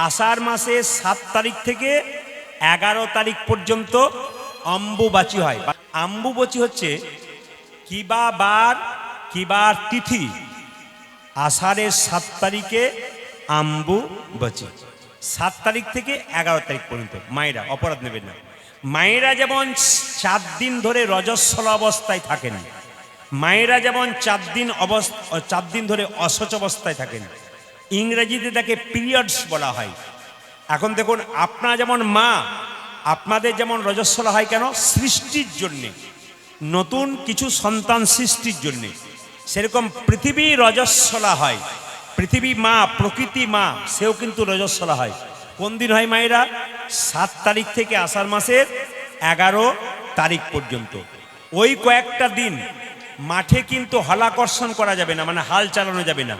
আষাঢ় মাসে 7 তারিখ থেকে 11 তারিখ পর্যন্ত অম্বুবাচী হয়। অম্বুবাচী হচ্ছে কিবা বার কিবার তিথি, আষাঢ়ের 7 তারিখে অম্বুবাচী, 7 তারিখ থেকে 11 তারিখ পর্যন্ত। মায়েরা অপরাধ নেবেন না। মায়েরা যেমন 4 দিন ধরে রজস্বলা অবস্থায় থাকেন, মায়েরা যেমন 4 দিন ধরে অসচ অবস্থায় থাকেন, ইংরেজিতে তাকে পিরিয়ডস বলা হয়। এখন দেখুন, আপনারা যেমন মা, আপনাদের যেমন রজস্বলা হয় কেন? সৃষ্টির জন্যে, নতুন কিছু সন্তান সৃষ্টির জন্যে। সেরকম পৃথিবী রজস্বলা হয়। পৃথিবী মা, প্রকৃতি মা, সেও কিন্তু রজস্বলা হয়। কোন দিন হয় মায়েরা? 7 তারিখ থেকে আষাঢ় মাসের 11 তারিখ পর্যন্ত। ওই কয়েকটা দিন মাঠে কিন্তু হলাকর্ষণ করা যাবে না, মানে হাল চালানো যাবে না।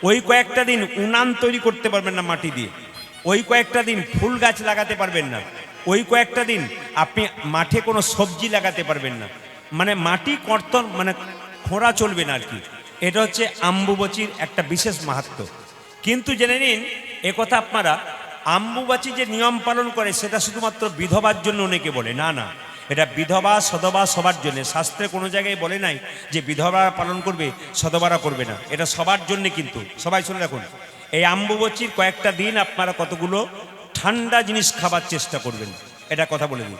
ওই কয়েকটা দিন উনান তৈরি করতে পারবেন না মাটি দিয়ে। ওই কয়েকটা দিন ফুল গাছ লাগাতে পারবেন না। ওই কয়েকটা দিন আপনি মাঠে কোনো সবজি লাগাতে পারবেন না, মানে মাটি কর্তন, মানে খোঁড়া চলবে না আর কি। এটা হচ্ছে অম্বুবাচীর একটা বিশেষ মাহাত্ম্য। কিন্তু জেনে নিন একথা আপনারা, অম্বুবাচী যে নিয়ম পালন করে সেটা শুধুমাত্র বিধবার জন্য অনেকে বলে, না না, এটা বিধবা সধবা সবার জন্য। শাস্ত্রে কোনো জায়গায় বলে নাই যে বিধবা পালন করবে সধবারা করবে না, এটা সবার জন্য। কিন্তু সবাই শুনে রাখুন, এই অম্বুবাচীর কয়েকটা দিন আপনারা কতগুলো ঠান্ডা জিনিস খাবার চেষ্টা করবেন, এটা কথা বলে দিন।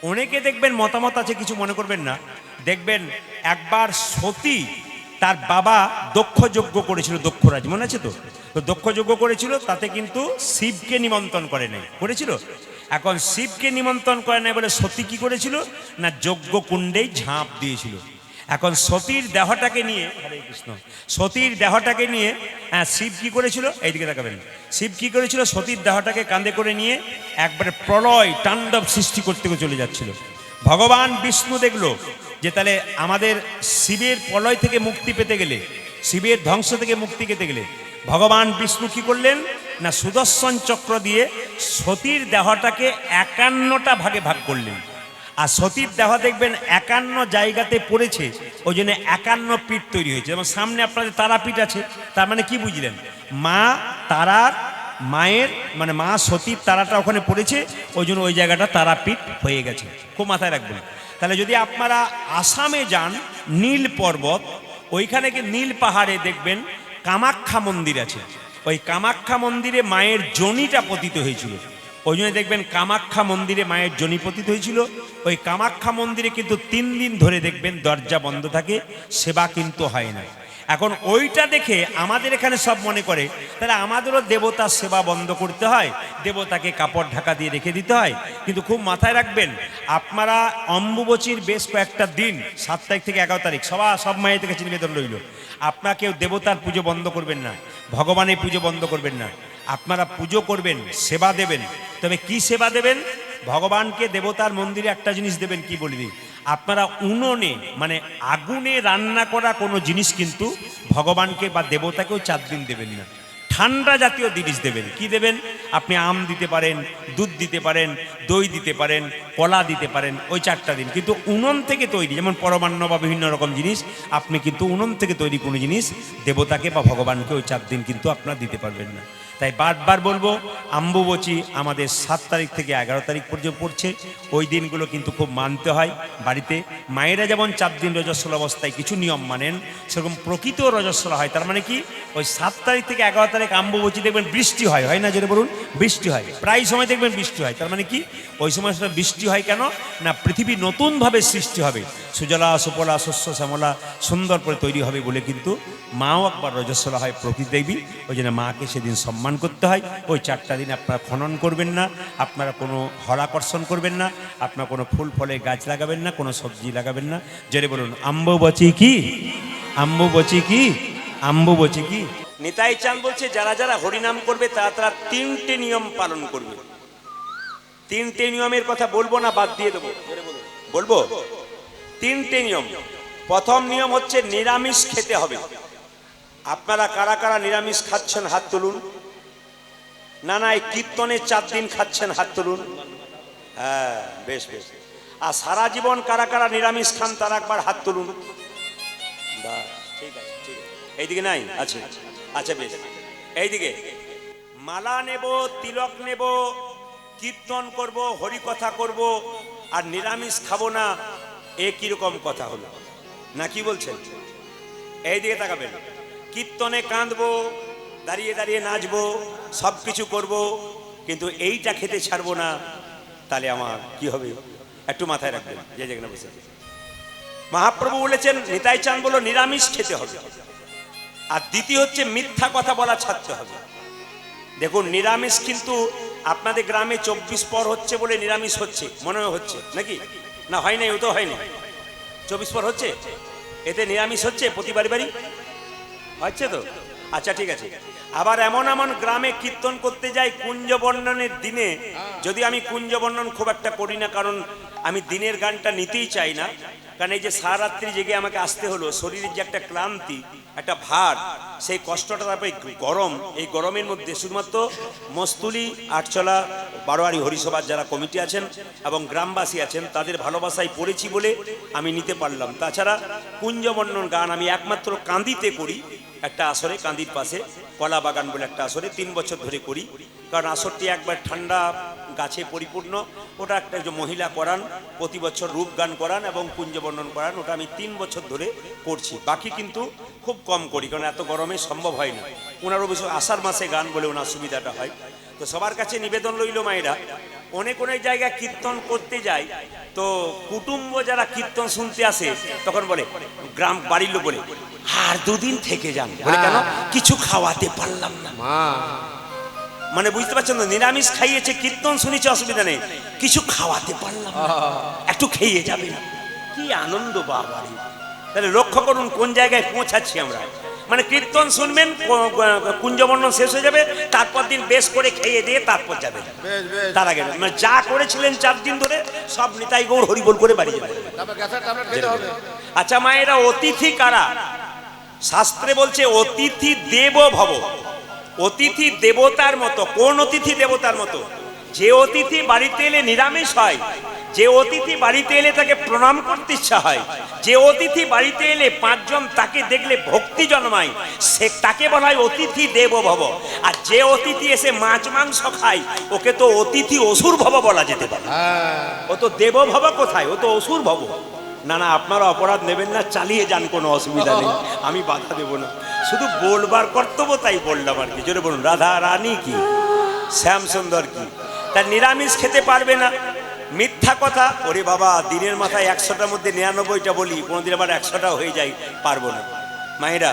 অনেকে দেখবেন মতামত আছে, কিছু মনে করবেন না। দেখবেন একবার সতী তার বাবা দক্ষ যজ্ঞ করেছিল, দক্ষরাজ, মনে আছে তো? তো দক্ষ যজ্ঞ করেছিল, তাতে কিন্তু শিবকে নিমন্ত্রণ করে নাই, করেছিল। এখন শিবকে নিমন্ত্রণ করে নাই বলে সতী কি করেছিল না, যজ্ঞ কুণ্ডেই ঝাঁপ দিয়েছিল। এখন সতীর দেহটাকে নিয়ে, হরে কৃষ্ণ, সতীর দেহটাকে নিয়ে শিব কি করেছিল? এইদিকে তাকাবেন। শিব কি করেছিল? সতীর দেহটাকে কাঁধে করে নিয়ে একবারে প্রলয় তাণ্ডব সৃষ্টি করতে চলে যাচ্ছিল। ভগবান বিষ্ণু দেখলো যে তাহলে আমাদের শিবের প্রলয় থেকে মুক্তি পেতে গেলে, শিবের ধ্বংস থেকে মুক্তি পেতে গেলে ভগবান বিষ্ণু কি করলেন না, সুদর্শন চক্র দিয়ে সতীর দেহটাকে 51টা ভাগে ভাগ করলেন। আর সতীর দেহ দেখবেন 51 জায়গাতে পড়েছে, ওই জন্য 51 পীঠ তৈরি হয়েছে। যেমন সামনে আপনাদের তারাপীঠ আছে, তার মানে কি বুঝলেন? মা তারার, মায়ের মানে মা সতীর তারাটা ওখানে পড়েছে, ওই জন্য ওই জায়গাটা তারাপীঠ হয়ে গেছে। খুব মাথায় রাখবেন। তাহলে যদি আপনারা আসামে যান, নীল পর্বত, ওইখানে কি নীল পাহাড়ে দেখবেন কামাখ্যা মন্দির আছে। ওই কামাখ্যা মন্দিরে মায়ের যোনিটা পতিত হয়েছিল, ওই জন্য দেখবেন কামাখ্যা মন্দিরে মায়ের যোনি পতিত হয়েছিল। ওই কামাখ্যা মন্দিরে কিন্তু 3 দিন ধরে দেখবেন দরজা বন্ধ থাকে, সেবা কিন্তু হয় না। এখন ওইটা দেখে আমাদের এখানে সব মনে করে তাহলে আমাদেরও দেবতার সেবা বন্ধ করতে হয়, দেবতাকে কাপড় ঢাকা দিয়ে রেখে দিতে হয়। কিন্তু খুব মাথায় রাখবেন, আপনারা অম্বুবাচীর বেশ কয়েকটা দিন, 7 তারিখ থেকে 11 তারিখ, সব মায়ের থেকে নিবেদন রইল, আপনারা কেউ দেবতার পুজো বন্ধ করবেন না, ভগবানের পুজো বন্ধ করবেন না। আপনারা পুজো করবেন, সেবা দেবেন। তবে কি সেবা দেবেন? ভগবানকে দেবতার মন্দিরে একটা জিনিস দেবেন, কি বলে দিই, আপনারা উনুনে মানে আগুনে রান্না করা কোনো জিনিস কিন্তু ভগবানকে বা দেবতাকেও 4 দিন দেবেন না। ঠান্ডা জাতীয় জিনিস দেবেন। কি দেবেন? আপনি আম দিতে পারেন, দুধ দিতে পারেন, দই দিতে পারেন, কলা দিতে পারেন, ওই 4টা দিন। কিন্তু উনুন থেকে তৈরি, যেমন পরমান্ন বা বিভিন্ন রকম জিনিস, আপনি কিন্তু উনুন থেকে তৈরি কোনো জিনিস দেবতাকে বা ভগবানকে ওই 4 দিন কিন্তু আপনারা দিতে পারবেন না। তাই বারবার বলবো, অম্বুবাচী আমাদের 7 তারিখ থেকে 11 তারিখ পর্যন্ত পড়ছে। ওই দিনগুলো কিন্তু খুব মানতে হয় বাড়িতে। মায়েরা যেমন 4 দিন রজস্বলা অবস্থায় কিছু নিয়ম মানেন, সেরকম প্রকৃত রজস্বলা হয়। তার মানে কি, ওই 7 তারিখ থেকে 11 তারিখ অম্বুবাচী দেখবেন বৃষ্টি হয়, হয় না? যেটা বলুন, বৃষ্টি হয়, প্রায় সময় দেখবেন বৃষ্টি হয়। তার মানে কি, ওই সময় সেটা বৃষ্টি হয় কেন না, পৃথিবী নতুনভাবে সৃষ্টি হবে, সুজলা সুফলা শস্য শ্যামলা সুন্দর করে তৈরি হবে বলে কিন্তু মাও একবার রজস্বলা হয়, প্রকৃতি দেবী। ওই জন্য মাকে সেদিন সম্মান করতে হয়। ওই 4টা দিন আপনারা খনন করবেন না, আপনারা কোনো হলাকর্ষণ করবেন না, আপনারা কোনো ফুল ফলের গাছ লাগাবেন না, কোনো সবজি লাগাবেন না। জেনে বলুন অম্বুবাচী কি, অম্বুবাচী কি, অম্বুবাচী কি। নিতাই চাঁদ বলছে, যারা যারা হরিনাম করবে তারা 3টে নিয়ম পালন করবে। 3টে নিয়মের কথা বলবো না, বাদ দিয়ে দেবো? বলবো 3টে নিয়ম। প্রথম নিয়ম হচ্ছে নিরামিষ খেতে হবে। আপনারা কারা কারা নিরামিষ খাচ্ছেন হাত তুলুন। না না, এই কীর্তনে 4 দিন খাচ্ছেন হাত তুলুন। হ্যাঁ, বেশ বেশ। আর সারা জীবন কারা কারা নিরামিষ খান তারা একবার হাত তুলুন। ঠিক আছে, ঠিক আছে। এইদিকে নাই? আচ্ছা আচ্ছা, বেশ। এইদিকে মালা নেব, তিলক নেব, কীর্তন করব, হরিকথা করব, আর নিরামিষ খাবো না, এ কিরকম কথা হলো? না কি বলছেন? এই দিকে তাকাবেন। কীর্তনে কাঁদবো, দাঁড়িয়ে দাঁড়িয়ে নাচবো, সব কিছু করবো, কিন্তু এইটা খেতে ছাড়বো না, তাহলে আমার কি হবে? একটু মাথায় রাখবেন যে যেখানে বসে। মহাপ্রভু বলেছেন, নিতাই চাঁদ বলল নিরামিষ খেতে হবে, আর দ্বিতীয় হচ্ছে মিথ্যা কথা বলা ছাড়তে হবে। দেখুন, নিরামিষ কিন্তু আপনাদের গ্রামে 24 পর হচ্ছে বলে নিরামিষ হচ্ছে, মনে হচ্ছে নাকি? না হয় নাই, ও তো হয়নি। 24 পর হচ্ছে, এতে নিরামিষ হচ্ছে প্রতি বাড়ি বাড়ি হচ্ছে তো। আচ্ছা ঠিক আছে। আবার এমন এমন গ্রামে কীর্তন করতে যাই কুঞ্জ বর্ণনের দিনে, যদি আমি কুঞ্জ বর্ণন খুব একটা করি না, কারণ আমি দিনের গানটা নিতেই চাই না, কারণ এই যে সারারাত্রি জেগে আমাকে আসতে হলো, শরীরের যে একটা ক্লান্তি, একটা ভার, সেই কষ্টটা, তারপরে গরম, এই গরমের মধ্যে শুধুমাত্র মস্তুলি, আটচলা, বারোয়ারি হরিসভার যারা কমিটি আছেন এবং গ্রামবাসী আছেন, তাদের ভালোবাসায় পড়েছি বলে আমি নিতে পারলাম। তাছাড়া কুঞ্জবর্ণন গান আমি একমাত্র কান্দিতে করি, একটা আসরে, কান্দির পাশে কলা বাগান বলে একটা আসরে 3 বছর ধরে করি, কারণ আসরটি একবার ঠান্ডা গাছে পরিপূর্ণ। ওটা একটা যে মহিলা করান, প্রতি বছর রূপ গান করান এবং কুঞ্জবর্ণন করান, ওটা আমি 3 বছর ধরে করছি। বাকি কিন্তু খুব কম করি, কারণ এত গরমে সম্ভব হয় না। ওনার অবশ্য আষাঢ় মাসে গান বলে ওনার সুবিধাটা হয়। তো সবার কাছে নিবেদন রইল মায়েরা, অনেক অনেক জায়গায় কীর্তন করতে যায়, তো কুটুম্ব যারা কীর্তন শুনতে আসে তখন বলে, গ্রাম বাড়ির লোক বলে, আর 2 দিন থেকে যান। বলে কেন? কিছু খাওয়াতে পারলাম না। মানে বুঝতে পারছেন তো, নিরামিষ খাইয়েছে, কীর্তন শুনেছে, অসুবিধা নেই, কিছু খাওয়াতে পারলাম না, একটু খেয়ে যাবে। কি আনন্দ বাবারে! তাহলে লক্ষ্য করুন কোন জায়গায় পৌঁছাচ্ছি আমরা। মানে কীর্তন শুনবেন, কুঞ্জবর্ণন শেষ হয়ে যাবে, তারপর দিন বেশ করে খেয়ে দিয়ে তারপর যাবে। তার আগে মানে যা করেছিলেন 4 দিন ধরে সব নিতাই গৌর হরিবোল করে বাড়ি যাবে। আচ্ছা মায়েরা, অতিথি কারা? শাস্ত্রে বলছে অতিথি দেব ভব। অতিথি দেবতার মতো। কোন অতিথি দেবতার মতো? যে অতিথি বাড়িতে এলে নিরামিষ হয়, যে অতিথি বাড়িতে এলে তাকে প্রণাম করতে ইচ্ছা হয়, যে অতিথি বাড়িতে এলে 5 জন তাকে দেখলে ভক্তি জন্মায়, সে তাকে বলা হয় অতিথি দেব ভব। আর যে অতিথি এসে মাছ মাংস খায়, ওকে তো অতিথি অসুর ভব বলা যেতে পারে। ও তো দেব ভব কোথায়, ও তো অসুর ভব। না না, আপনারা অপরাধ নেবেন না, চালিয়ে যান, কোনো অসুবিধা নেই, আমি বাধা দেব না। শুধু বলবার কর্তব্য, তাই বললাম আর কি। জোরে বলুন, রাধা রানী কি, শ্যাম সুন্দর কি। তার নিরামিষ খেতে পারবে না, মিথ্যা কথা। ওরে বাবা, দিনের মাথায় 100টার মধ্যে 99টা বলি, কোনোদিন আবার 100টা হয়ে যায়, পারবো না। মায়েরা,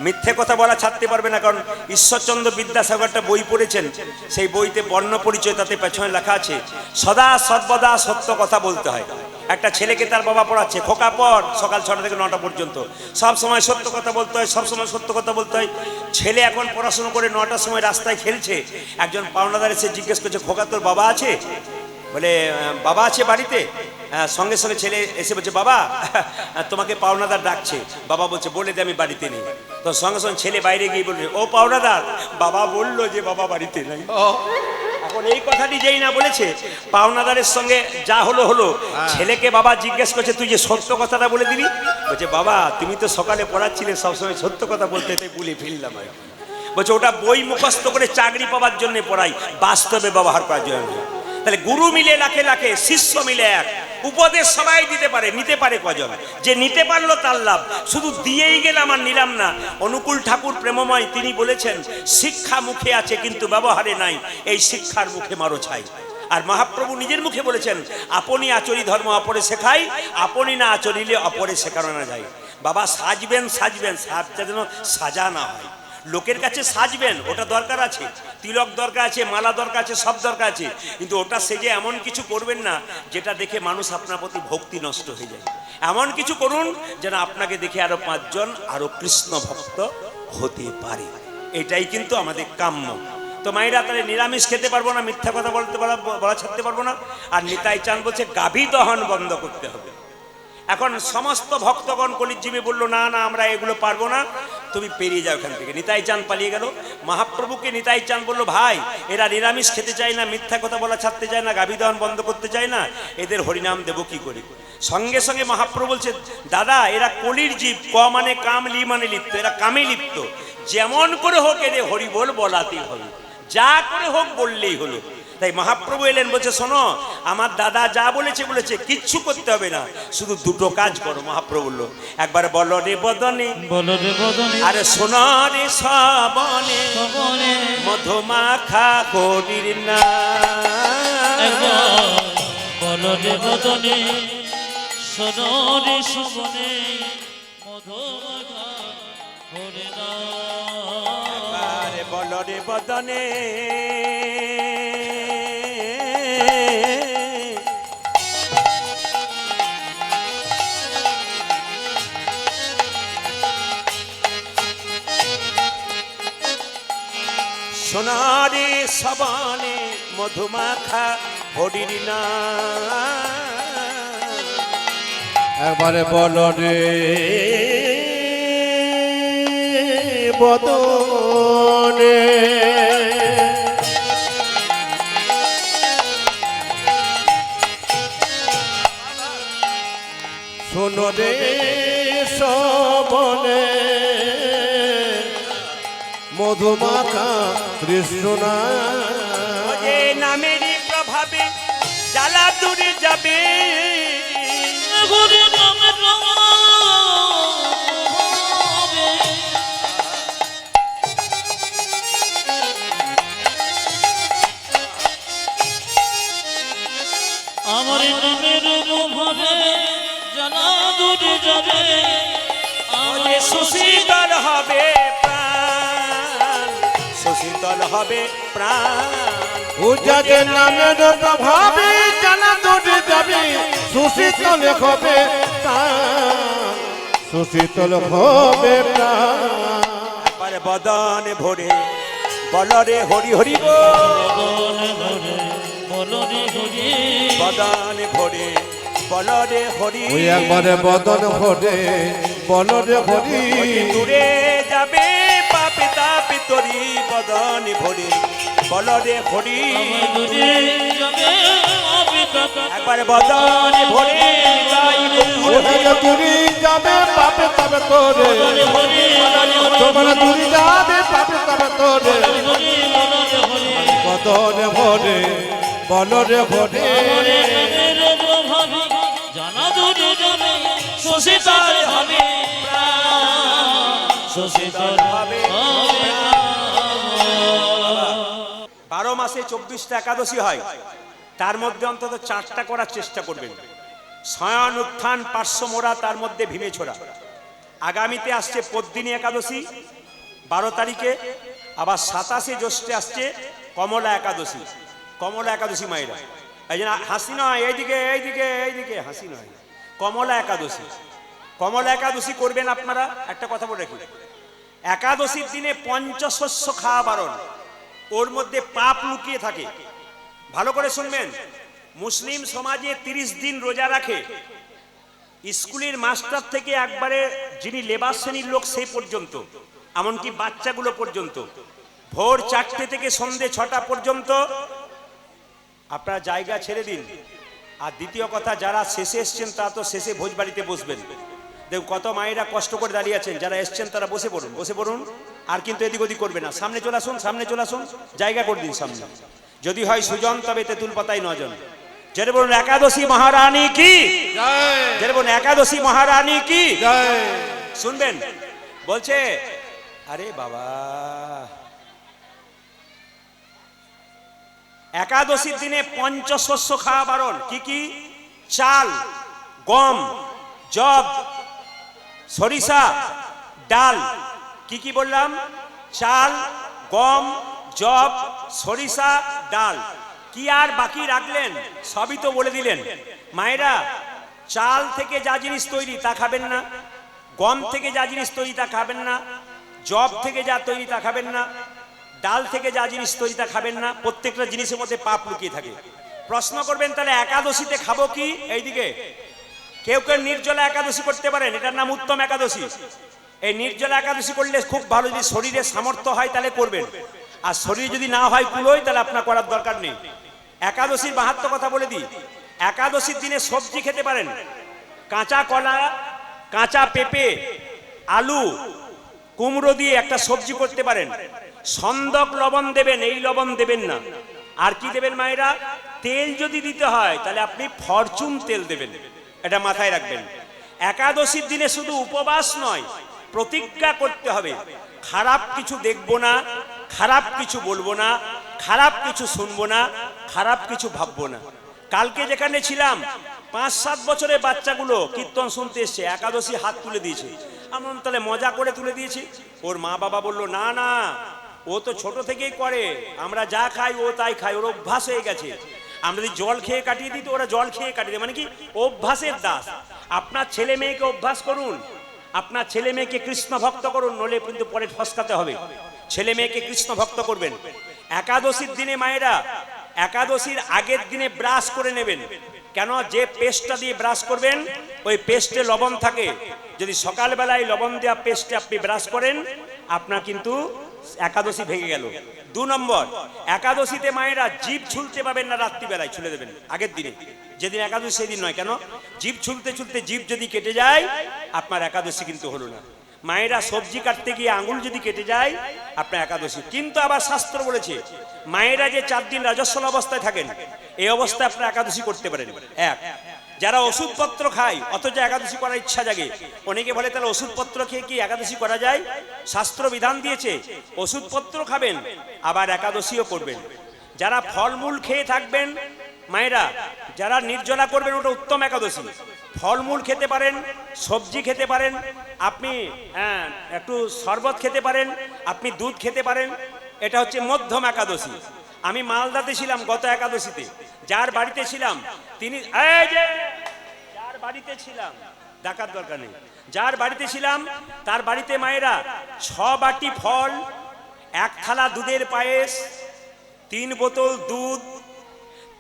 মিথ্যে কথা বলা ছাড়তে পারবে না, কারণ ঈশ্বরচন্দ্র বিদ্যাসাগর একটা বই পড়েছেন, সেই বইতে বর্ণ পরিচয়, তাতে পেছনে লেখা আছে, সদা সর্বদা সত্য কথা বলতে হয়। একটা ছেলেকে তার বাবা পড়াচ্ছে, খোকা পড়, সকাল 6টা থেকে 9টা পর্যন্ত সব সময় সত্য কথা বলতে হয়, সব সময় সত্য কথা বলতে হয়। ছেলে এখন পড়াশোনা করে 9টার সময় রাস্তায় খেলছে, একজন পাওনাদার এসে জিজ্ঞেস করছে, খোকা তোর বাবা আছে? বলে বাবা আছে বাড়িতে। সঙ্গে সঙ্গে ছেলে এসে বলছে, বাবা তোমাকে পাওনাদার ডাকছে। বাবা বলছে, বলে দে আমি বাড়িতে নেই। তো সঙ্গে সঙ্গে ছেলে বাইরে গিয়ে বলছে, ও পাওনাদার, বাবা বললো যে বাবা বাড়িতে নেই। এখন এই কথাটি যেই না বলেছে, পাওনাদারের সঙ্গে যা হলো হলো। ছেলেকে বাবা জিজ্ঞেস করছে, তুই যে সত্য কথাটা বলে দিবি? বলছে, বাবা তুমি তো সকালে পড়াচ্ছিলে সবসময় সত্য কথা বলতে, তাই বলে ফেললাম। বলছে, ওটা বই মুখস্থ করে চাকরি পাওয়ার জন্য পড়াই, বাস্তবে ব্যবহার করার জন্য। তাহলে গুরু মিলে লাখে লাখে, শিষ্য মিলে এক। উপদেশ সবাই দিতে পারে, নিতে পারে কজন? যে নিতে পারলো তার লাভ। শুধু দিয়েই গেলাম আর নিলাম না। অনুকূল ঠাকুর প্রেমময়, তিনি বলেছেন, শিক্ষা মুখে আছে কিন্তু ব্যবহারে নাই, এই শিক্ষার মুখে মারো ছাই। আর মহাপ্রভু নিজের মুখে বলেছেন, আপনি আচরি ধর্ম অপরে শেখাই, আপনি না আচরিলে অপরে শেখানো না যায়। বাবা সাজবেন, সাজবেন, সাজটা যেন সাজা না হয়। লোকের কাছে সাজবেন, ওটা দরকার আছে, তিলক দরকার আছে, মালা দরকার আছে, সব দরকার আছে, কিন্তু ওটা সেজে এমন কিছু করবেন না যেটা দেখে মানুষ আপনার প্রতি ভক্তি নষ্ট হয়ে যায়। এমন কিছু করুন যেন আপনাকে দেখে আরো 5 জন আরো কৃষ্ণ ভক্ত হতে পারে। এটাই কিন্তু আমাদের কাম্য। তো মায়েরা, তাহলে নিরামিষ খেতে পারবো না, মিথ্যা কথা বলা ছাড়তে পারবো না। আর নিতাই চাঁদ বলছে গাভী দহন বন্ধ করতে হবে। এখন সমস্ত ভক্তগণ কলিজীবী বললো, না না আমরা এগুলো পারবো না, তুমি পেরিয়ে যাও এখান থেকে। নিতাই চাঁদ পালিয়ে গেল। মহাপ্রভুকে নিতাই চাঁদ বললো, ভাই এরা নিরামিষ খেতে চায় না, মিথ্যা কথা বলা ছাড়তে চায় না, গাভী দহন বন্ধ করতে চায় না, এদের হরিনাম দেবো কি করে? সঙ্গে সঙ্গে মহাপ্রভু বলছে, দাদা এরা কলির জীব, ক মানে কাম, লি মানে লিপ্ত, এরা কামে লিপ্ত, যেমন করে হোক এদের হরিবোল বলাতে হবে। যা করে হোক বললেই হলো। তাই মহাপ্রভু এলেন, বলছে শোনো আমার দাদা যা বলেছে বলেছে, কিচ্ছু করতে হবে না, শুধু দুটো কাজ করো। মহাপ্রভু বলল একবার বলো রে বদনে, বলো রে বদনে, আরে শোনো রে শ্রবণে, শ্রবণে, মধুমাখা হরির নাম। একবার বলো রে বদনে, শোনো রে শ্রবণে, মধুমাখা হরির নাম। আরে বলো রে বদনে, সোনারে সবানে, মধুমাখা হরির নাম। একবারে বলো রে বদনে, শোনো রে শ্রবণে, মধুমাখা কৃষ্ণ নাম। যে নামেরই প্রভাবে জ্বালা দূরে যাবে, হরি নাম রবে, আমার নামের প্রভাবে জানা দূরে যাবে, যে সুশীতল হবে প্রাণ, সুশীতল হবে প্রাণ। উজাদের নামের প্রভাবে জানা দূরে যাবে, সুশীতল হবে প্রাণ, সুশীতল হবে প্রাণ। একবার বদনে ভরে বলো রে হরি হরি বল, বলো রে হরি, বদনে ভরে বলো রে হরি। ওই একবারে বদন ভরে বলো রে হরি, দূরে যাবে পাপে তাপে তরি, বদনে ভরে বলো রে হরি। দূরে যাবে অবিতাপ, একবার বদনে ভরে তাই গৌর হরি। দূরি যাবে পাপে তবে তোরে, হরি তোমার দূরি যাবে পাপে তবে তোরে। হরি, বলো রে হরি, বদন ভরে বলো রে হরি, নামের প্রভাবে জানা দূরে যাবে, সুশীতল হবে প্রাণ, সুশীতল হবে প্রাণ। 12 মাসে 24টা একাদশী হয়, তার মধ্যে অন্তত 4টা করার চেষ্টা করবেন। শয়ন উত্থান পার্শ্ব মোড়া, তার মধ্যে ভীমে ছোড়া। আগামীতে আসছে পদ্মিনী একাদশী 12 তারিখে, আবার 27শে জ্যৈষ্ঠে আসছে কমলা একাদশী। কমলা একাদশী মায়েরা, এই জন্য হাসি নয়, এইদিকে এইদিকে এইদিকে হাসি নয়, কমলা একাদশী। কমলা একাদশী করবেন আপনারা। একটা কথা বলে রাখি, একাদশীর দিনে পঞ্চশস্য খাওয়া বারণ, ওর মধ্যে পাপ লুকিয়ে থাকে। ভালো করে শুনবেন, মুসলিম সমাজে 30 দিন রোজা রাখে, স্কুলের মাস্টার থেকে একবারে যিনি লেবার শ্রেণীর লোক সেই পর্যন্ত, এমনকি বাচ্চাগুলো পর্যন্ত ভোর 4টে থেকে সন্ধে 6টা পর্যন্ত আপনারা জায়গা ছেড়ে দিন। আর দ্বিতীয় কথা, যারা শেষে এসছেন তারা তো শেষে ভোজবাড়িতে বসবেন। দেখুন কত মায়েরা কষ্ট করে দাঁড়িয়ে আছেন, যারা এসছেন তারা বসে পড়ুন, বসে পড়ুন। আর কিন্তু এদিক ওদিক করবে না, সামনে চলে আসুন, সামনে চলে আসুন, জায়গা করে দিন সামনে। যদি হয় সুজন তবে তেঁতুল পাতায় 9 জন। যেটা বলুন একাদশী মহারানী কি, যেটা বলুন একাদশী মহারানী কি। শুনবেন, বলছে আরে বাবা, একাদশীর দিনে পঞ্চশস্য খাওয়া বারণ। কি কি? চাল, গম, জব, সরিষা, ডাল। কি কি বললাম? চাল, গম, জব, সরিষা, ডাল। কি আর বাকি রাখলেন? সবই তো বলে দিলেন। মায়েরা, চাল থেকে যা জিনিস তৈরি তা খাবেন না, গম থেকে যা জিনিস তৈরি তা খাবেন না, জব থেকে যা তৈরি তা খাবেন না, ডাল থেকে যা জিনিস তৈরি তা খাবেন না। প্রত্যেকটা জিনিসের মধ্যে পাপ লুকিয়ে থাকে। প্রশ্ন করবেন তাহলে একাদশীতে খাবো কি? এইদিকে কেউ কেউ নির্জলা একাদশী করতে পারেন, এটার নাম উত্তম একাদশী। এই নির্জলা একাদশী করলে খুব ভালো, যদি শরীরে সামর্থ্য হয় তাহলে করবেন, আর শরীর যদি না হয় কুলোয়, তাহলে আপনার করার দরকার নেই। একাদশীর মাহাত্ম্য কথা বলে দিই। একাদশীর দিনে সবজি খেতে পারেন, কাঁচা কলা, কাঁচা পেঁপে, আলু, কুমড়ো দিয়ে একটা সবজি করতে পারেন। সন্দক লবণ দেবেন, এই লবণ দেবেন না। আর কি দেবেন মায়েরা? তেল যদি দিতে হয় তাহলে আপনি ফরচুন তেল দেবেন, এটা মাথায় রাখবেন। একাদশীর দিনে শুধু উপবাস নয়, প্রতিজ্ঞা করতে হবে, খারাপ কিছু দেখব না, খারাপ কিছু বলবো না, খারাপ কিছু শুনবো না, খারাপ কিছু ভাববো না। কালকে যেখানে ছিলাম 5-7 বছরের বাচ্চাগুলো কীর্তন শুনতে এসছে, একাদশী হাত তুলে দিয়েছে। এমন তাহলে মজা করে তুলে দিয়েছি। ওর মা বাবা বলল, না না, ও তো ছোট থেকেই করে, আমরা যা খাই ও তাই খাই, ওর অভ্যাস হয়ে গেছে। আমরা যদি জল খেয়ে কাটিয়ে দিই তো ওরা জল খেয়ে কাটিয়ে দেয়, মানে কি অভ্যাসের দাস। আপনার ছেলে মেয়েকে অভ্যাস করুন, আপনার ছেলে মেয়েকে কৃষ্ণ ভক্ত করুন, নলে কিন্তু পরে ফসকাতে হবে। ছেলে মেয়েকে কৃষ্ণ ভক্ত করবেন। একাদশীর দিনে মায়েরা, একাদশীর আগের দিনে ব্রাশ করে নেবেন। কেন? যে পেস্টটা দিয়ে ব্রাশ করবেন ওই পেস্টে লবণ থাকে। যদি সকালবেলায় লবণ দেওয়া পেস্টে আপনি ব্রাশ করেন, আপনার কিন্তু একাদশী ভেঙে গেল। 2 নম্বর, একাদশীতে মায়েরা জিভ ছুলতে পাবেন না, রাত্রিবেলায় ছুলে দেবেন। আগের দিনে, যেদিন একাদশী সেদিন নয়। কেন? জিভ ছুলতে ছুলতে জিভ যদি কেটে যায় আপনার একাদশী কিন্তু হলো না। মায়েরা সবজি কাটতে গিয়ে আঙুল যদি কেটে যায় আপনার একাদশী। কিন্তু আবার শাস্ত্র বলেছে মায়েরা যে 4 দিন রাজস্বল অবস্থায় থাকেন, এই অবস্থায় আপনারা একাদশী করতে পারেন। এক, যারা ওষুধপত্র খায় অথচ একাদশী করার ইচ্ছা জাগে, অনেকে বলে তাহলে ওষুধপত্র খেয়ে কি একাদশী করা যায়? শাস্ত্র বিধান দিয়েছে ওষুধপত্র খাবেন আবার একাদশীও করবেন। যারা ফলমূল খেয়ে থাকবেন মায়েরা, যারা নির্জলা করবেন, ওটা উত্তম একাদশী। ফলমূল খেতে পারেন, সবজি খেতে পারেন, আপনি একটু শরবত খেতে পারেন, আপনি দুধ খেতে পারেন, এটা হচ্ছে মধ্যম একাদশী। আমি মালদাতে ছিলাম গত একাদশীতে, যার বাড়িতে ছিলাম তিনি, যার বাড়িতে ছিলাম, ডাকার দরকার নেই, যার বাড়িতে ছিলাম তার বাড়িতে মায়েরা 6 বাটি ফল, 1 থালা দুধের পায়েস, 3 বোতল দুধ,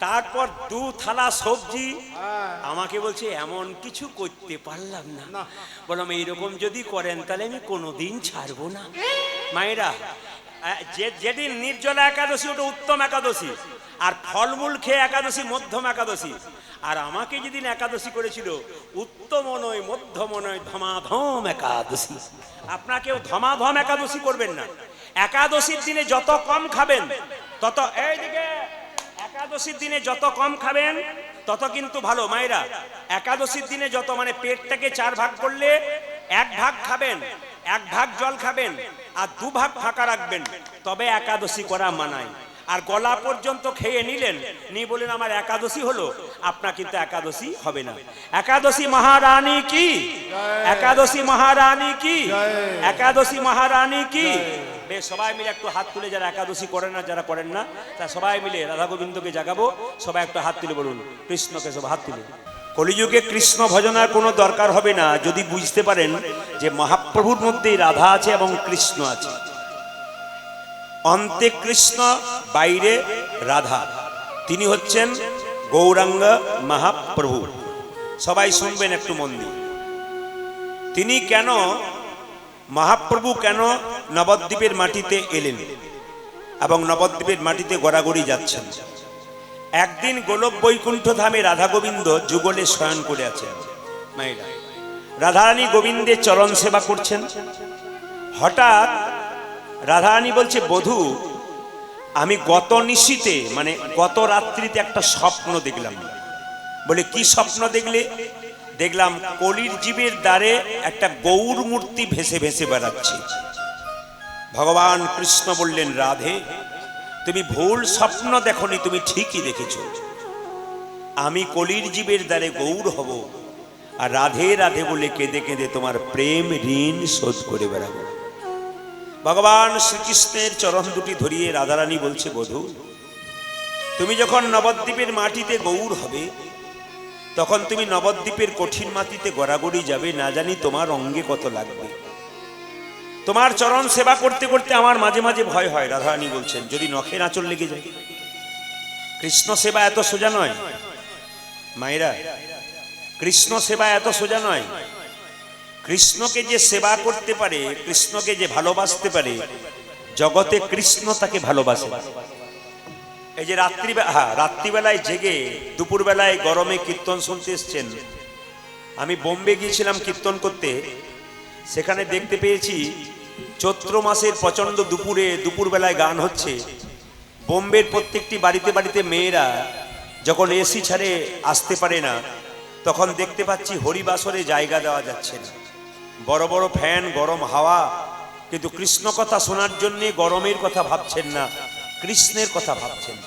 তারপর 2 থালা সবজি। আমাকে বলছে এমন কিছু করতে পারলাম না। বললাম এইরকম যদি করেন তাহলে আমি কোনোদিন ছাড়বো না। মায়েরা, যেদিন নির্জলা একাদশী ওটা উত্তম একাদশী, আর ফলমূল খেয়ে একাদশী মধ্যম একাদশী। আর আমাকে যেদিন একাদশী করেছিল উত্তম নয়, মধ্যম নয়, ধমাধম একাদশী। আপনাকেও ধমাধম একাদশী করবেন না। একাদশীর দিনে যত কম খাবেন তত, এইদিকে, একাদশীর দিনে যত কম খাবেন তত কিন্তু ভালো। মায়েরা, একাদশীর দিনে যত, মানে পেটটাকে 4 ভাগ করলে 1 ভাগ খাবেন, 1 ভাগ জল খাবেন, আর 2 ভাগ ফাঁকা রাখবেন, তবে একাদশী করা মানায়। আর গলা পর্যন্ত খেয়ে নিলেন, নিয়ে বলেন আমার একাদশী হলো, আপনার কিন্তু একাদশী হবে না। একাদশী মহারানী কি, একাদশী মহারানী কি, একাদশী মহারানী কি। বেশ, সবাই মিলে একটু হাত তুলে, যারা একাদশী করেন না, যারা করেন না, তা সবাই মিলে রাধা গোবিন্দকে জাগাবো। সবাই একটু হাত তুলে বলুন কৃষ্ণকে, সব হাত তুলে। কলিযুগে কৃষ্ণ ভজনার কোনো দরকার হবে না যদি বুঝতে পারেন যে মহাপ্রভুর মধ্যেই রাধা আছে এবং কৃষ্ণ আছে। অন্তে কৃষ্ণ, বাইরে রাধা, তিনি হচ্ছেন গৌরাঙ্গ মহাপ্রভু। সবাই শুনবেন একটু মন দিয়ে। তিনি কেন, মহাপ্রভু কেন নবদ্বীপের মাটিতে এলেন এবং নবদ্বীপের মাটিতে গড়াগড়ি যাচ্ছেন। একদিন গোলক বৈকুণ্ঠ ধামে রাধা গোবিন্দ যুগলে শয়ন করে আছেন। মায়েরা, রাধারানী গোবিন্দের চরণ সেবা করছেন। হঠাৎ রাধারানী বলছে, বধূ আমি গত নিশীতে, মানে গত রাত্রিতে একটা স্বপ্ন দেখলাম। বলে কি স্বপ্ন দেখলে? দেখলাম কলির জীবের দ্বারে একটা গৌর মূর্তি ভেসে ভেসে বেড়াচ্ছে। ভগবান কৃষ্ণ বললেন, রাধে তুমি ভুল স্বপ্ন দেখনি, তুমি ঠিকই দেখেছো। আমি কলির জীবের দ্বারে গৌর হব, আর রাধে রাধে বলে কেঁদে কেঁদে তোমার প্রেম ঋণ শোধ করে বেড়াবো। ভগবান শ্রীকৃষ্ণের চরণ দুটি ধরিয়ে রাধারানী বলছে, বধূ তুমি যখন নবদ্বীপের মাটিতে গৌর হবে, তখন তুমি নবদ্বীপের কঠিন মাটিতে গড়াগড়ি যাবে, না জানি তোমার অঙ্গে কত লাগবে। তোমার চরণ সেবা করতে করতে আমার মাঝে মাঝে ভয় হয়। রাধারানী বলছেন, যদি নখের আঁচল লেগে যায়। কৃষ্ণ সেবা এত সোজা নয় মায়েরা, কৃষ্ণ সেবা এত সোজা নয়। কৃষ্ণকে যে সেবা করতে পারে, কৃষ্ণকে যে ভালোবাসতে পারে, জগতে কৃষ্ণ তাকে ভালোবাসে। এই যে রাত্রিবেলায় জেগে দুপুরবেলায় গরমে কীর্তন শুনতে এসছেন। আমি বোম্বে গিয়েছিলাম কীর্তন করতে, সেখানে দেখতে পেয়েছি চৈত্র মাসের প্রচণ্ড দুপুরবেলায় গান হচ্ছে। বোম্বের প্রত্যেকটি বাড়িতে বাড়িতে মেয়েরা যখন এসি ছাড়ে আসতে পারে না, তখন দেখতে পাচ্ছি হরিবাসরে জায়গা দেওয়া যাচ্ছে না। বড় বড় ফ্যান, গরম হাওয়া, কিন্তু কৃষ্ণ কথা শোনার জন্য গরমের কথা ভাবছেন না, কৃষ্ণের কথা ভাবছেন।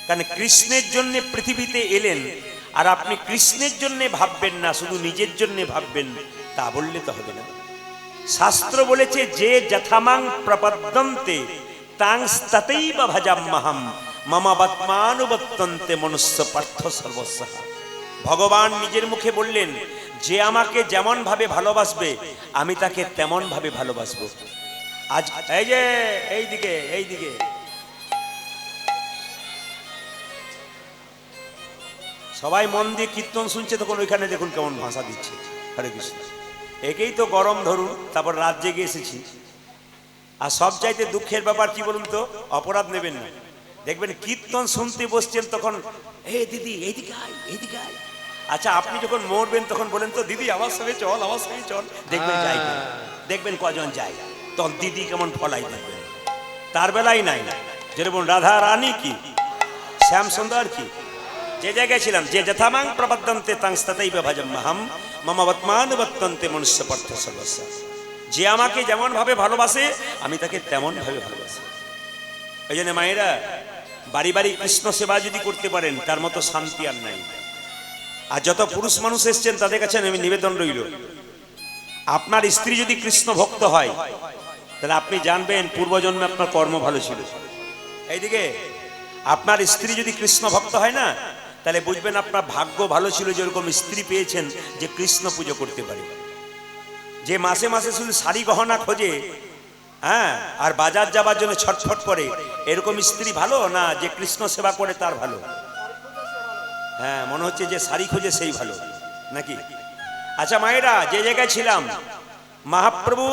কারণ কৃষ্ণের জন্য পৃথিবীতে এলেন, আর আপনি কৃষ্ণের জন্য ভাববেন না, শুধু নিজের জন্য ভাববেন, তা বললে তো হবে না। শাস্ত্র বলেছে, যে যথামাং প্রপদ্যন্তে তাং ততৈব ভজাম্যহম মমাবত্মানুবর্তন্তে মনুষ্য পার্থ সর্বস্বঃ। ভগবান নিজের মুখে বললেন, যে আমাকে যেমন ভাবে ভালোবাসবে আমি তাকে তেমন ভাবে ভালোবাসবো। আজ এই যে এইদিকে সবাই মন দিয়ে কীর্তন শুনছে, তখন ওইখানে দেখুন কেমন ভাষা দিচ্ছে। হরে কৃষ্ণ। একেই তো গরম ধরুন, তারপর রাত জেগে এসেছি। আর সব চাইতে দুঃখের ব্যাপার কি বলুন তো, অপরাধ নেবেন না, দেখবেন কীর্তন শুনতে বসছেন তখন, হে দিদি এইদিকে আয়। আচ্ছা, আপনি যখন মরবেন তখন বলেন তো, দিদি আমার সঙ্গে চল, দেখবেন যাই, দেখবেন কজন যায়, তখন দিদি কেমন ফলাই দেখবেন। তার বেলায় নাই, যেরকম রাধা রানী কি শ্যাম সুন্দর কি, যে জায়গায় ছিলাম, যে যথামাং প্রপদ্যন্তে তাং ততৈব ভজাম্যহম মমাবত্মানুবর্তন্তে মনুষ্য পার্থ সর্বস্বঃ। যে আমাকে যেমন ভাবে ভালোবাসে আমি তাকে তেমন ভাবে ভালোবাসি। এই জন্য মায়েরা বাড়ি বাড়ি কৃষ্ণ সেবা যদি করতে পারেন, তার মতো শান্তি আর নাই। আর যত পুরুষ মানুষ এসছেন তাদের কাছে আমি নিবেদন রইল, আপনার স্ত্রী যদি কৃষ্ণ ভক্ত হয়, তাহলে আপনি জানবেন পূর্বজন্মে আপনার কর্ম ভালো ছিল। এইদিকে আপনার স্ত্রী যদি কৃষ্ণ ভক্ত হয় না, তাহলে বুঝবেন আপনার ভাগ্য ভালো ছিল, যেরকম স্ত্রী পেয়েছেন যে কৃষ্ণ পুজো করতে পারে। যে মাসে মাসে শুধু শাড়ি গহনা খোঁজে, হ্যাঁ, আর বাজার যাবার জন্য ছটফট করে, এরকম স্ত্রী ভালো না যে কৃষ্ণ সেবা করে তার ভালো? হ্যাঁ, মনে হচ্ছে যে শাড়ি খোঁজে সেই ভালো নাকি? আচ্ছা মায়েরা, যে জায়গায় ছিলাম, মহাপ্রভু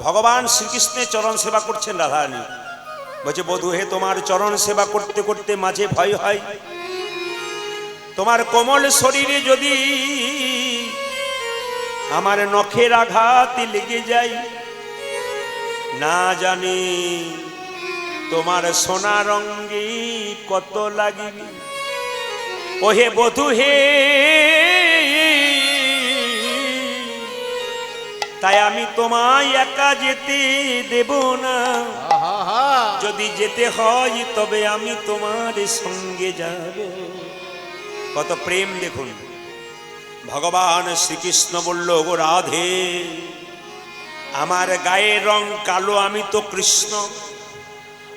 ভগবান শ্রীকৃষ্ণের চরণ সেবা করছেন রাধারানী। বলছে, বধূ হে, তোমার চরণ সেবা করতে করতে মাঝে ভয় হয়, তোমার কোমল শরীরে যদি আমার নখের আঘাত লেগে যায়, না জানি তোমার সোনা রঙ্গে কত লাগিবে। ওহে বধূ হে, তাই আমি তোমায় একা যেতে দেব না, যদি যেতে হয় তবে আমি তোমার সঙ্গে যাব। কত প্রেম দেখুন। ভগবান শ্রীকৃষ্ণ বলল, গো রাধে, আমার গায়ের রং কালো, আমি তো কৃষ্ণ,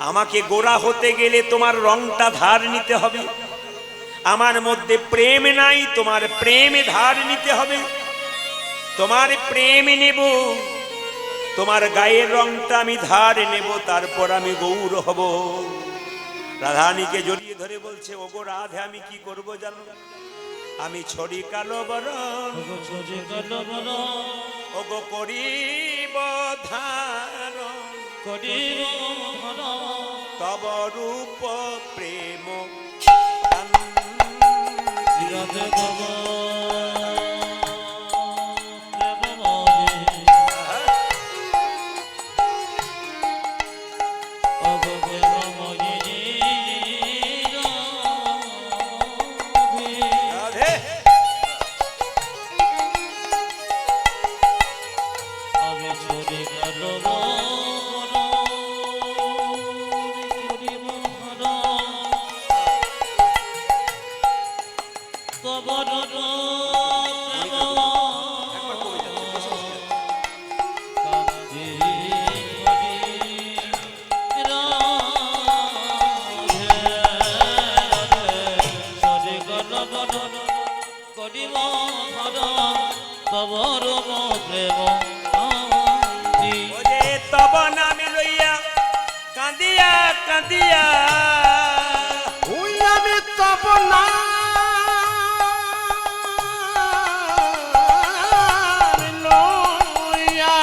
আমাকে গোরা হতে গেলে তোমার রংটা ধার নিতে হবে। আমার মধ্যে প্রেম নাই, তোমার প্রেমে ধার নিতে হবে। তোমার প্রেম নেব, তোমার গায়ের রংটা আমি ধার নেব, তারপর আমি গৌর হব। রাধারানীকে জড়িয়ে ধরে বলছে, ওগো রাধে, আমি কি করব জানো? আমি ছড়ি কালো বরণ, ওগো করিব ধারণ, তব রূপ প্রেম তব নামে লইয়া কাঁদিয়া কাঁদিয়া, ওই আমি তব না লইয়া,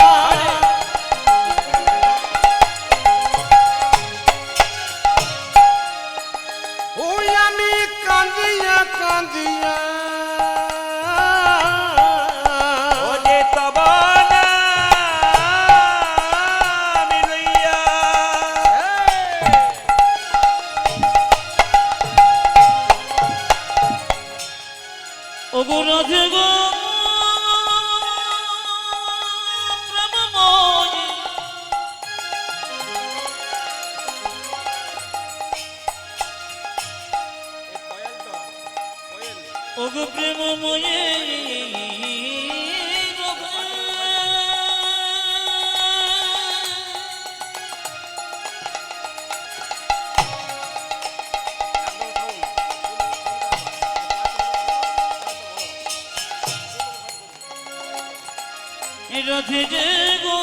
ওই আমি কাঁদিয়া কাঁদিয়া, ও যে তব ওগো রাধে গো প্রেমময়ী ওগো প্রেমময়ী রাধে যে গো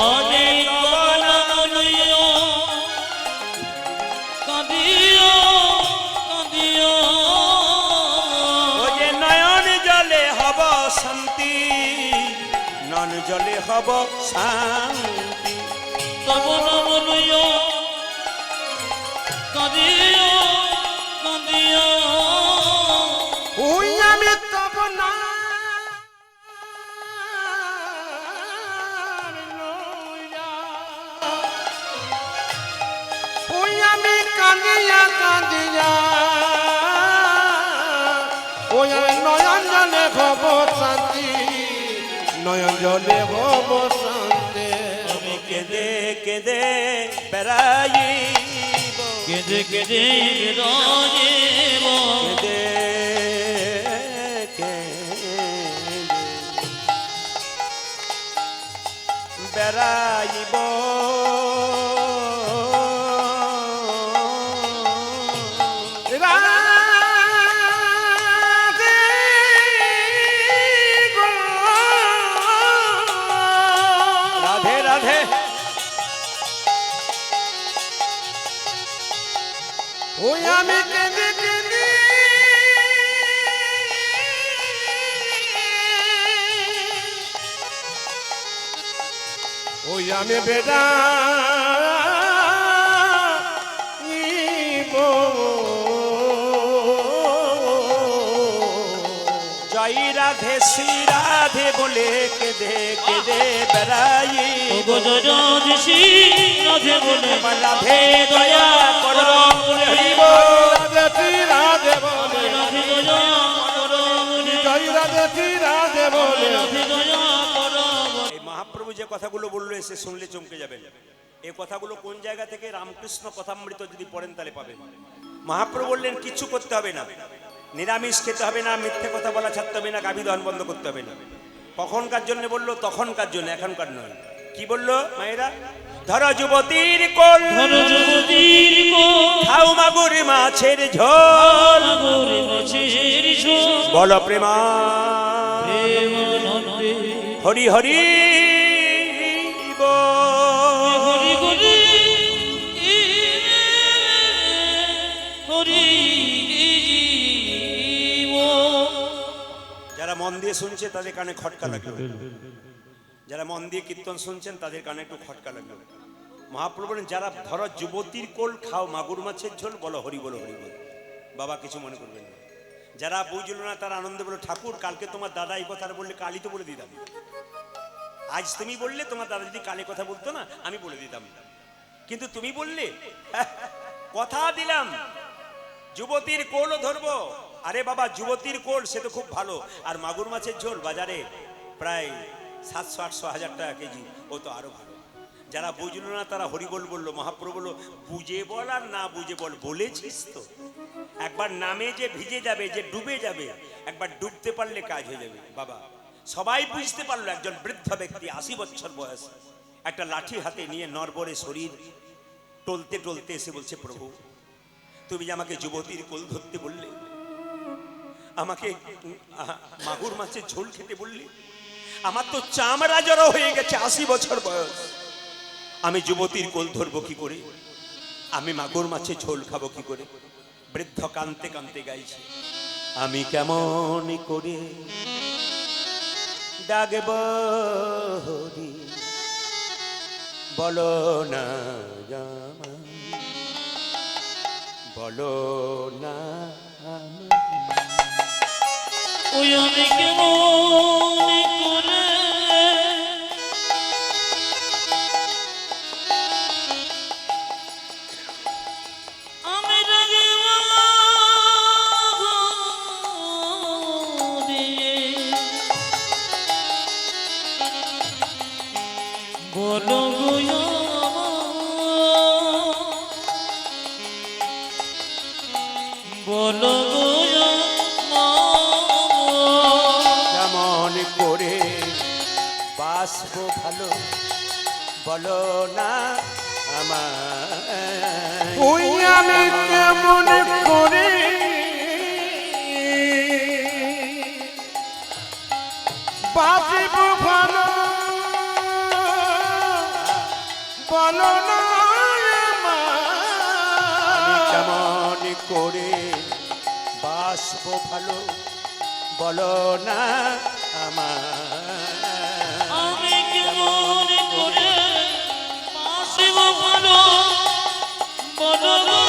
অনেক বনমনিও কাঁদিও কাঁদিও ও যে নয়ন জলে হব শান্তি, নয়ন জলে হব শান্তি। তব নমনিও কাঁদিও কাঁদিও ওই আমি তব না ওই আমি কাঁদিয়া কাঁদিয়া ওই আমি নয়ন জলে হব শান্তি, নয়ন জলে হব শান্তি। আমি কেঁদে কেঁদে বেড়াইব, কেঁদে কেঁদে রাজেব কেঁদে কেঁদে বেড়াইব। রাধে গো, রাধে রাধে ওই আমি কেঁদে কেঁদে ওই আমি বেড়াইব। জয় রাধে শ্রী রাধে বলে কেঁদে কেঁদে বেড়াই। ওগো রাধে শ্রী রাধে বলে রাধে দয়া করো বলে হরিব। রাধে শ্রী রাধে বলে, রাধে দয়া করো বলে জয় রাধে শ্রী রাধে বলে। রাধে দয়া করো বলে এই মহাপ্রভু যে কথাগুলো বললো এসে শুনলে চমকে যাবেন। এই কথাগুলো কোন জায়গা থেকে? রামকৃষ্ণ কথামৃত যদি পড়েন তাহলে পাবেন। মহাপ্রভু বললেন কিছু করতে হবে না, নিরামিষ খেতে হবে না, মিথ্যে কথা বলা ছাড়তে হবে না, গাভী দহন বন্ধ করতে হবে না। কখনকার জন্য বললো? তখনকার জন্য, এখনকার নয়। কি বললো মায়েরা? ধরো যুবতীর কোল, ধরো যুবতীর কোল খাও মাগুর মাছের ঝোল, সাগরে মাছের ঝোল বল প্রেমা প্রেমানন্দে হরি হরি বল। হরি হরি হরি যারা মন দিয়ে শুনছে তাদের কানে খটকা লাগলো, যারা মন দিয়ে কীর্তন শুনছেন তাদের কানে একটু খটকা লাগলো। মহাপ্রভু বলেন যারা ধরো যুবতীর কোল, খাও মাগুর মাছের ঝোল, বলো হরি বল হরি বল। বাবা কিছু মনে করবেন না। যারা বুঝলো না তারা আনন্দে বলো ঠাকুর কালকে তোমার দাদা এই কথাটা বললে কালই তো বলে দিতাম। আজ তুমি বললে, তোমার দাদা যদি কালে কথা বলতো না আমি বলে দিতাম, কিন্তু তুমি বললে কথা দিলাম যুবতীর কোলও ধরবো। আরে বাবা যুবতীর কোল সে তো খুব ভালো, আর মাগুর মাছের ঝোল বাজারে প্রায় 700-800-1000 টাকা কেজি, ও তো আরো ভালো। যারা বুঝলো না তারা হরিবোল বললো। মহাপ্রভু বললো বুঝে বল আর না বুঝে বল, বলেছিস তো। একবার নামে যে ভিজে যাবে, যে ডুবে যাবে, একবার ডুবতে পারলে কাজ হয়ে যাবে। বাবা সবাই বুঝতে পারলো একজন বৃদ্ধ ব্যক্তি 80 বছর বয়স, একটা লাঠি হাতে নিয়ে নরবরে শরীর টলতে টলতে এসে বলছে প্রভু তুমি যে আমাকে যুবতীর কোল ধরতে বললে, আমাকে মাগুর মাছের ঝোল খেতে বললে, আমার তো চামড়া জড়ো হয়ে গেছে, 80 বছর বয়স, আমি যুবতীর কোল ধরবো কি করে, আমি মাগুর মাছের ঝোল খাবো কি করে। বৃদ্ধ কাঁদতে কাঁদতে গাইছে আমি কেমন করে ডাকব হরি বলো না আমায়, বলো না আমায়। ওই আমি কেমন বাসবো ভালো বলো না আমায়। ওই আমি কেমন করে বাঁচিব ভালো বলো না আমি আমায়। কেমন করে বাসবো ভালো বলো না আমায়। আমি কেমন করে বাঁচিব ভালো বলো না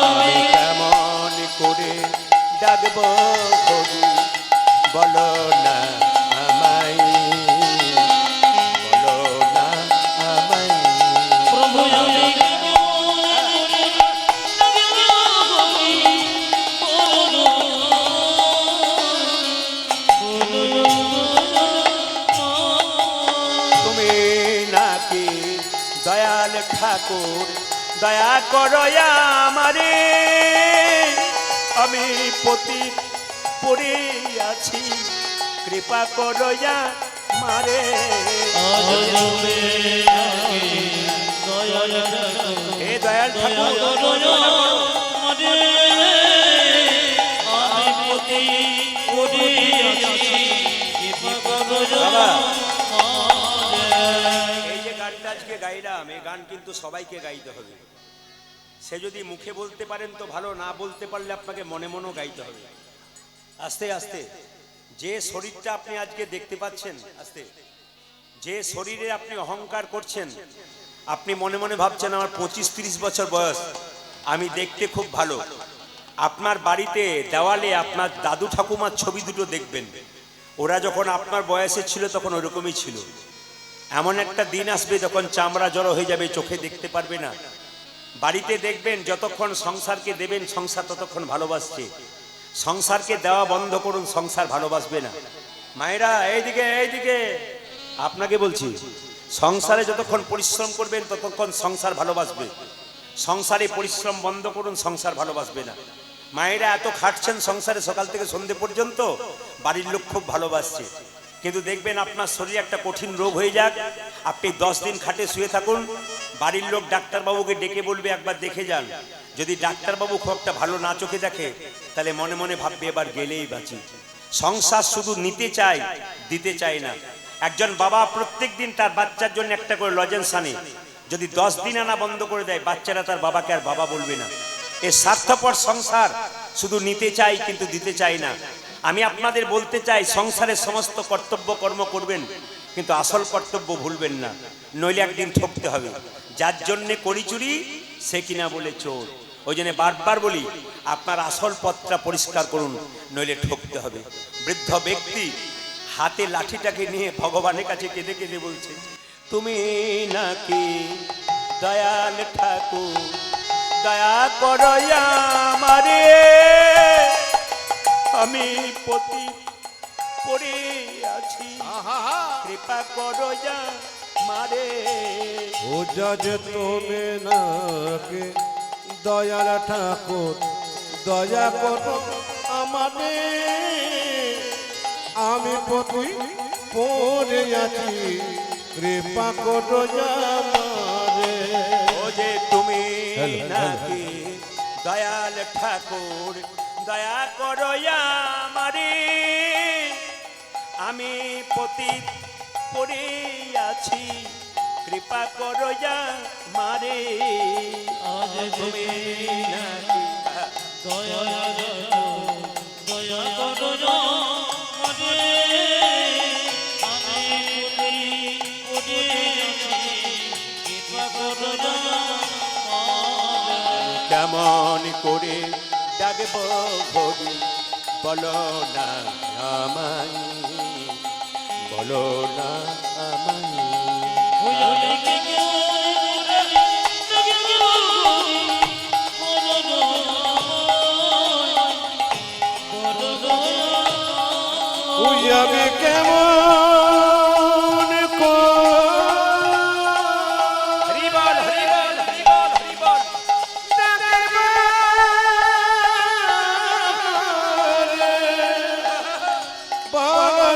আমি কেমন করে ডাকবো হরি বলো না আমায়, বলো না আমায়। প্রভু আমি কেমন করে ডাকবো হরি বলো তুমি নাকি দয়াল ঠাকুর, দয়া করো আমারে, আমি পতি পড়ে আছি, কৃপা করো মারে। আজ তুমি নাকি দয়াল ঠাকুর, হে দয়াল ঠাকুর, বাবা, এই যে গানটা আজকে গাইলাম, এই গান কিন্তু সবাইকে গাইতে হবে। সে যদি মুখে বলতে পারেন তো ভালো, না বলতে পারলে আপনাকে মনে মনেও গাইতে হবে। আস্তে আস্তে যে শরীরটা আপনি আজকে দেখতে পাচ্ছেন, আস্তে যে শরীরে আপনি অহংকার করছেন, আপনি মনে মনে ভাবছেন আমার 25-30 বছর বয়স, আমি দেখতে খুব ভালো। আপনার বাড়িতে দেওয়ালে আপনার দাদু ঠাকুমার ছবি দুটো দেখবেন, ওরা যখন আপনার বয়সে ছিল তখন ওরকমই ছিল। এমন একটা দিন আসবে যখন চামড়া জড়ো হয়ে যাবে, চোখে দেখতে পারবে না। বাড়িতে দেখবেন যতক্ষণ সংসারকে দেবেন সংসার ততক্ষণ ভালোবাসছে, সংসারকে দেওয়া বন্ধ করুন, সংসার ভালোবাসবে না। মায়েরা এইদিকে এইদিকে, আপনাকে বলছি, সংসারে যতক্ষণ পরিশ্রম করবেন ততক্ষণ সংসার ভালোবাসবে, সংসারে পরিশ্রম বন্ধ করুন, সংসার ভালোবাসবে না। মায়েরা এত খাটছেন সংসারে সকাল থেকে সন্ধে পর্যন্ত, বাড়ির লোক খুব ভালোবাসছে, কিন্তু দেখবেন আপনার শরীরে একটা কঠিন রোগ হয়ে যাক, আপনি 10 দিন খাটে শুয়ে থাকুন, বাড়ির লোক ডাক্তারবাবুকে ডেকে বলবে একবার দেখে যান। যদি ডাক্তারবাবু খুব একটা ভালো না চোখে দেখে, তাহলে মনে মনে ভাববে এবার গেলেই বাঁচি। সংসার শুধু নিতে চায়, দিতে চায় না। একজন বাবা প্রত্যেক দিন তার বাচ্চার জন্য একটা করে লজেন্স আনে, যদি 10 দিন আনা বন্ধ করে দেয়, বাচ্চারা তার বাবাকে আর বাবা বলবে না। এ স্বার্থপর সংসার, শুধু নিতে চাই কিন্তু দিতে চাই না। আমি আপনাদের বলতে চাই, সংসারের সমস্ত কর্তব্য কর্ম করবেন, কিন্তু আসল কর্তব্য ভুলবেন না, নইলে একদিন ঠকতে হবে। যার জন্যে করি চুরি, সে কিনা বলে চোর। ওই জন্য বারবার বলি, আপনার আসল পথটা পরিষ্কার করুন, নইলে ঠকতে হবে। বৃদ্ধ ব্যক্তি হাতে লাঠিটাকে নিয়ে ভগবানের কাছে কেঁদে কেঁদে বলছে, তুমি নাকি দয়াল ঠাকুর, দয়া করো আমারে, আমি পতি পড়ে আছি, কৃপা করো মারে। ও জজ তুমি নাকি দয়াল ঠাকুর, দয়া করো আমাদের, আমি পতি পড়ে আছি, কৃপা করো আমারে। ও যে তুমি হ্যালো, নাকি দয়াল ঠাকুর, দয়া করো আমারে, আমি পতি পড়ে আছি, কৃপা করো মারে। আজ তুমি নাকি দয়া করো আমারে, আমি পড়ে আছি, কৃপা করো আমারে। কেমন করে ডাকবো হরি বলো না আমায়, বলো না আমায়। আমি কেমন করে ডাকবো হরি বলো না আমায়, ওই আমি কেমন হরি বল হরি বল হরি বল হরি বল। বাবা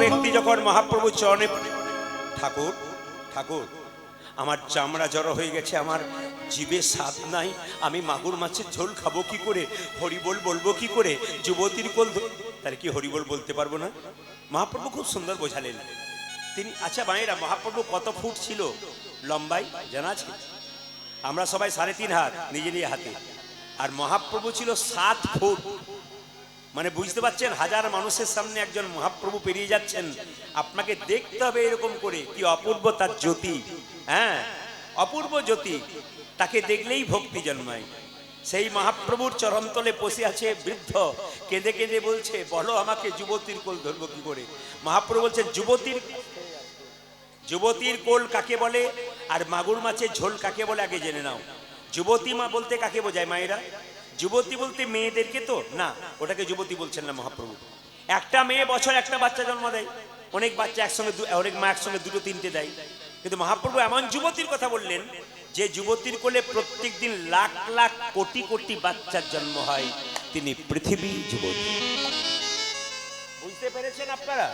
ব্যক্তি যখন মহাপ্রভুর চরণে, ঠাকুর ঠাকুর আমার চামড়া জড়ো হয়ে গেছে, আমার জিভে স্বাদ নাই, আমি মাগুর মাছের ঝোল খাবো কি করে, হরিবোল বলবো কি করে, যুবতীর কোল তাহলে কি হরিবোল বলতে পারবো না? মহাপ্রভু খুব সুন্দর বোঝালেন তিনি। আচ্ছা মায়েরা, মহাপ্রভু কত ফুট ছিল লম্বাই জানা আছে? আমরা সবাই 3.5 হাত নিজেরই হাতে, আর মহাপ্রভু ছিল 7 ফুট। মানে বুঝতে পারছেন, হাজার মানুষের সামনে একজন মহাপ্রভু পেরিয়ে যাচ্ছেন, আপনাকে দেখতে হবে এরকম করে, কি অপূর্ব তার জ্যোতি, হ্যাঁ অপূর্ব জ্যোতি, তাকে দেখলেই ভক্তি জন্মায়। সেই মহাপ্রভুর চরণতলে বসে আছে বৃদ্ধ, কেঁদে কেঁদে বলছে, বলো আমাকে যুবতীর কোল ধরবো কি করে? মহাপ্রভু বলছেন, যুবতীর কোল কাকে বলে আর মাগুর মাছের ঝোল কাকে বলে আগে জেনে নাও। যুবতী মা বলতে কাকে বোঝায় মায়েরা? যুবতী বলতে মেয়েদেরকে তো না, ওটাকে যুবতী বলছেন না মহাপ্রভু। একটা মেয়ে বছর একটা বাচ্চা জন্ম দেয়, অনেক বাচ্চা একসঙ্গে, অনেক মা একসঙ্গে 2-3টে দেয়, কিন্তু মহাপ্রভু এমন যুবতীর কথা বললেন যে যুবতীর কোলে প্রত্যেক দিন লাখ লাখ কোটি কোটি বাচ্চার জন্ম হয়, তিনি পৃথিবী যুবতী। বুঝতে পেরেছেন আপনারা?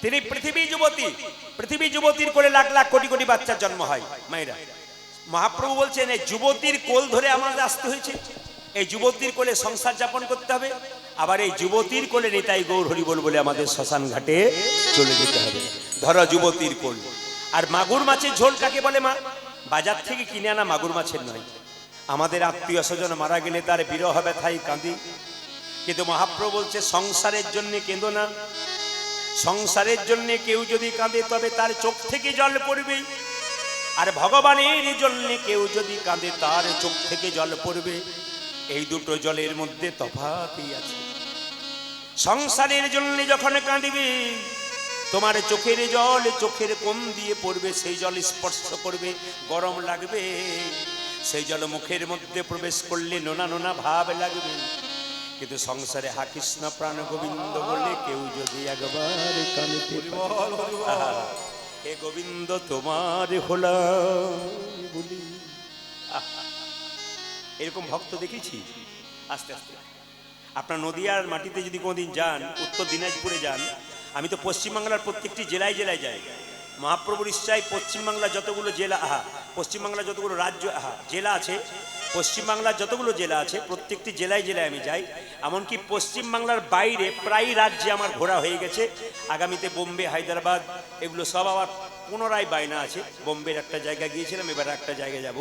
তিনি পৃথিবী যুবতী, পৃথিবী যুবতীর কোলে লাখ লাখ কোটি কোটি বাচ্চার জন্ম হয় মায়েরা। মহাপ্রভু বলছেন, এই যুবতীর কোল ধরে আমাদের আসতে হয়েছে, এই যুবতীর কোলে সংসার যাপন করতে হবে, আবার এই যুবতীর কোলে নিতাই গৌর হরি বল বলে আমাদের শ্মশান ঘাটে চলে যেতে হবে। ধরো যুবতীর কোল। আর মাগুর মাছের ঝোল কাকে বলে মা? বাজার থেকে কিনে আনা মাগুর মাছের নয়, আমাদের আত্মীয় স্বজন মারা গেলে তার বিরহ ব্যথায় কাঁদি, কিন্তু মহাপ্রভু বলছে সংসারের জন্য কেঁদো না। সংসারের জন্য কেউ যদি কাঁদে তবে তার চোখ থেকে জল পড়বে, আর ভগবানের জন্য কেউ যদি কাঁদে তার চোখ থেকে জল পড়বে। এই দুটো জলের মধ্যে তফাৎই আছে। সংসারের জন্য যখন কাঁদিবে, তোমার চোখের জল চোখের কোণ দিয়ে পড়বে, সেই জল স্পর্শ করবে, গরম লাগবে, সেই জল মুখের মধ্যে প্রবেশ করলে নোনা নোনা ভাব লাগবে। কিন্তু সংসারে হা কৃষ্ণ প্রাণ গোবিন্দ বলে কেউ যদি একবার কাঁদতে পারে, হে গোবিন্দ তোমার হলাম বলি। এরকম ভক্ত দেখেছি। আস্তে আস্তে আপনার নদিয়ার মাটিতে যদি কোনোদিন যান, উত্তর দিনাজপুরে যান, আমি তো পশ্চিমবাংলার প্রত্যেকটি জেলায় জেলায় যাই। মহাপ্রভুর ইচ্ছায় পশ্চিমবাংলার যতগুলো জেলা, পশ্চিমবাংলার যতগুলো রাজ্য জেলা আছে, পশ্চিমবাংলার যতগুলো জেলা আছে প্রত্যেকটি জেলায় জেলায় আমি যাই। এমনকি পশ্চিমবাংলার বাইরে প্রায় রাজ্যে আমার ঘোরা হয়ে গেছে। আগামীতে বোম্বে, হায়দ্রাবাদ এগুলো সব আবার পুনরায় বায়না আছে। বোম্বের একটা জায়গা গিয়েছিলাম, এবার একটা জায়গায় যাব।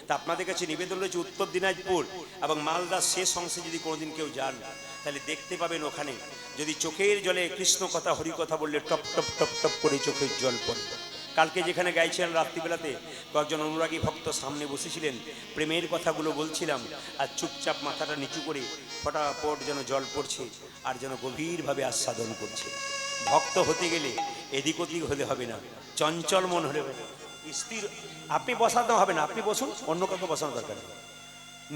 তা আপনাদের কাছে নিবেদন রয়েছে, উত্তর দিনাজপুর এবং মালদার শেষ অংশে যদি কোনোদিন কেউ যান, তাহলে দেখতে পাবেন ওখানে যদি চোখের জলে কৃষ্ণ কথা হরি কথা বললে টপ টপ টপ টপ করে চোখের জল পড়ে। কালকে যেখানে গাইছিলেন রাত্রিবেলাতে, কয়েকজন অনুরাগী ভক্ত সামনে বসেছিলেন, প্রেমের কথাগুলো বলছিলাম, আর চুপচাপ মাথাটা নিচু করে ফটাফট যেন জল পড়ছে, আর যেন গভীরভাবে আস্বাদন করছে। ভক্ত হতে গেলে এদিক ওদিক হলে হবে না, চঞ্চল মন হলে হবে না, স্থির। আপনি বসাতে হবে না, আপনি বসুন, অন্য কাউকে বসানোর দরকার নেই।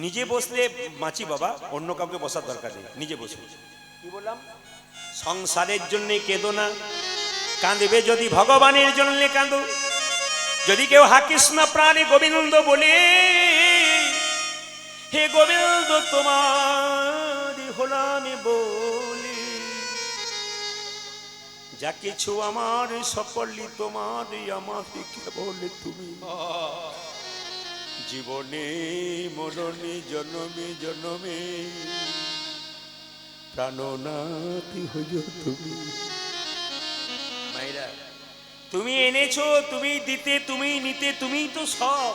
নিজে বসলে বাঁচি বাবা, অন্য কাউকে বসার দরকার নেই, নিজে বসুন। কি বললাম? সংসারের জন্য কেঁদো না, কাঁদবে যদি ভগবানের জন্য কাঁদো। যদি কেউ হা কৃষ্ণ প্রাণে গোবিন্দ বলে, হে গোবিন্দ তোমার হলাম বলি, যা কিছু আমার সকলই তোমার, আমার কেবল তুমি। জীবনে মরণে জন্মে জন্মে প্রাণনাথী হইও তুমি। মায়েরা, তুমি এনেছো, তুমি দিতে, তুমি নিতে, তুমিই তো সব।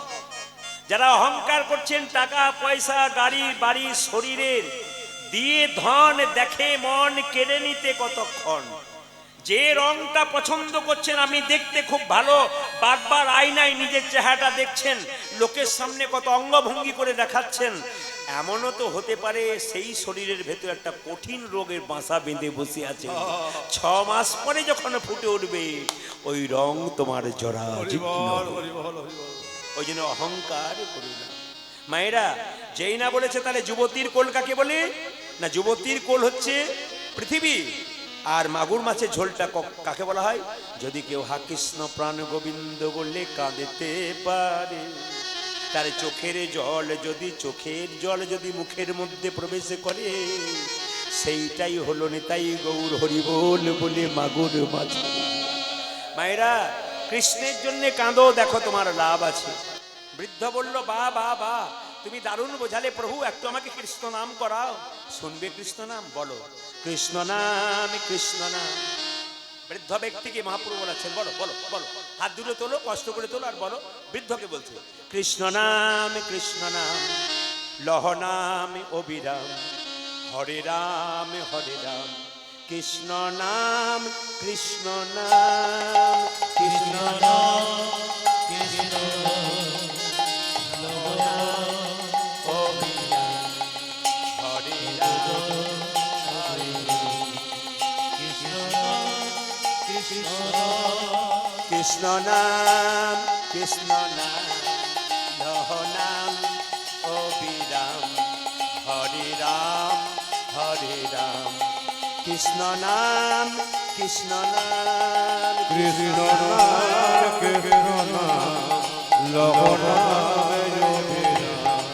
যারা অহংকার করছেন টাকা পয়সা গাড়ি বাড়ি শরীরের দিয়ে, ধন দেখে মন কেড়ে নিতে কতক্ষণ। যে রংটা পছন্দ করছেন, আপনি দেখতে খুব ভালো, বারবার আয়নায় নিজের চেহারাটা দেখছেন, লোকের সামনে কত অঙ্গভঙ্গি করে দেখাচ্ছেন, এমনও তো হতে পারে সেই শরীরের ভেতর একটা কঠিন রোগের বাসা বেঁধে বসে আছে। 6 মাস পরে যখন ফুটে উঠবে ওই রং তোমার জরা জীর্ণ। ওই জন্য অহংকার করো না। মায়েরা, যেই না বলেছে তাহলে যুবতীর কোল কাকে বলে? না, যুবতীর কোল হচ্ছে পৃথিবী। আর মাগুর মাছের ঝোলটা কাকে বলা হয়? যদি কেউ হা কৃষ্ণ প্রাণ গোবিন্দ বললে কাঁদতে পারে, তার চোখের জল যদি মুখের মধ্যে প্রবেশ করে, সেইটাই হলো নিতাই গৌর হরিবোল বলে মাগুর মাঝে। মায়েরা, কৃষ্ণের জন্য কাঁদো, দেখো তোমার লাভ আছে। বৃদ্ধ বলল, বা বা বা, তুমি দারুণ বোঝালে প্রভু, একটু আমাকে কৃষ্ণ নাম করাও। শুনবে কৃষ্ণ নাম? বলো কৃষ্ণ নাম, কৃষ্ণ নাম। বৃদ্ধ ব্যক্তিকে মহাপ্রভু বলাচ্ছেন, বলো বলো বলো, হাত দুটো তোলো, কষ্ট করে তোলো আর বলো। বৃদ্ধকে বলছে কৃষ্ণ নাম, কৃষ্ণ নাম, লহ নাম অবিরাম, হরে রাম, হরে রাম, কৃষ্ণ নাম, কৃষ্ণ নাম, কৃষ্ণ নাম, কৃষ্ণ অবিরাম, হরে রাম, হরে রাম, কৃষ্ণ নাম, কৃষ্ণ নাম, লহ নাম অবিরাম, হরে রাম, হরে রাম, কৃষ্ণ নাম, কৃষ্ণ নাম, কৃষ্ণ নাম, কৃষ্ণ নাম, লহ নাম অবিরাম,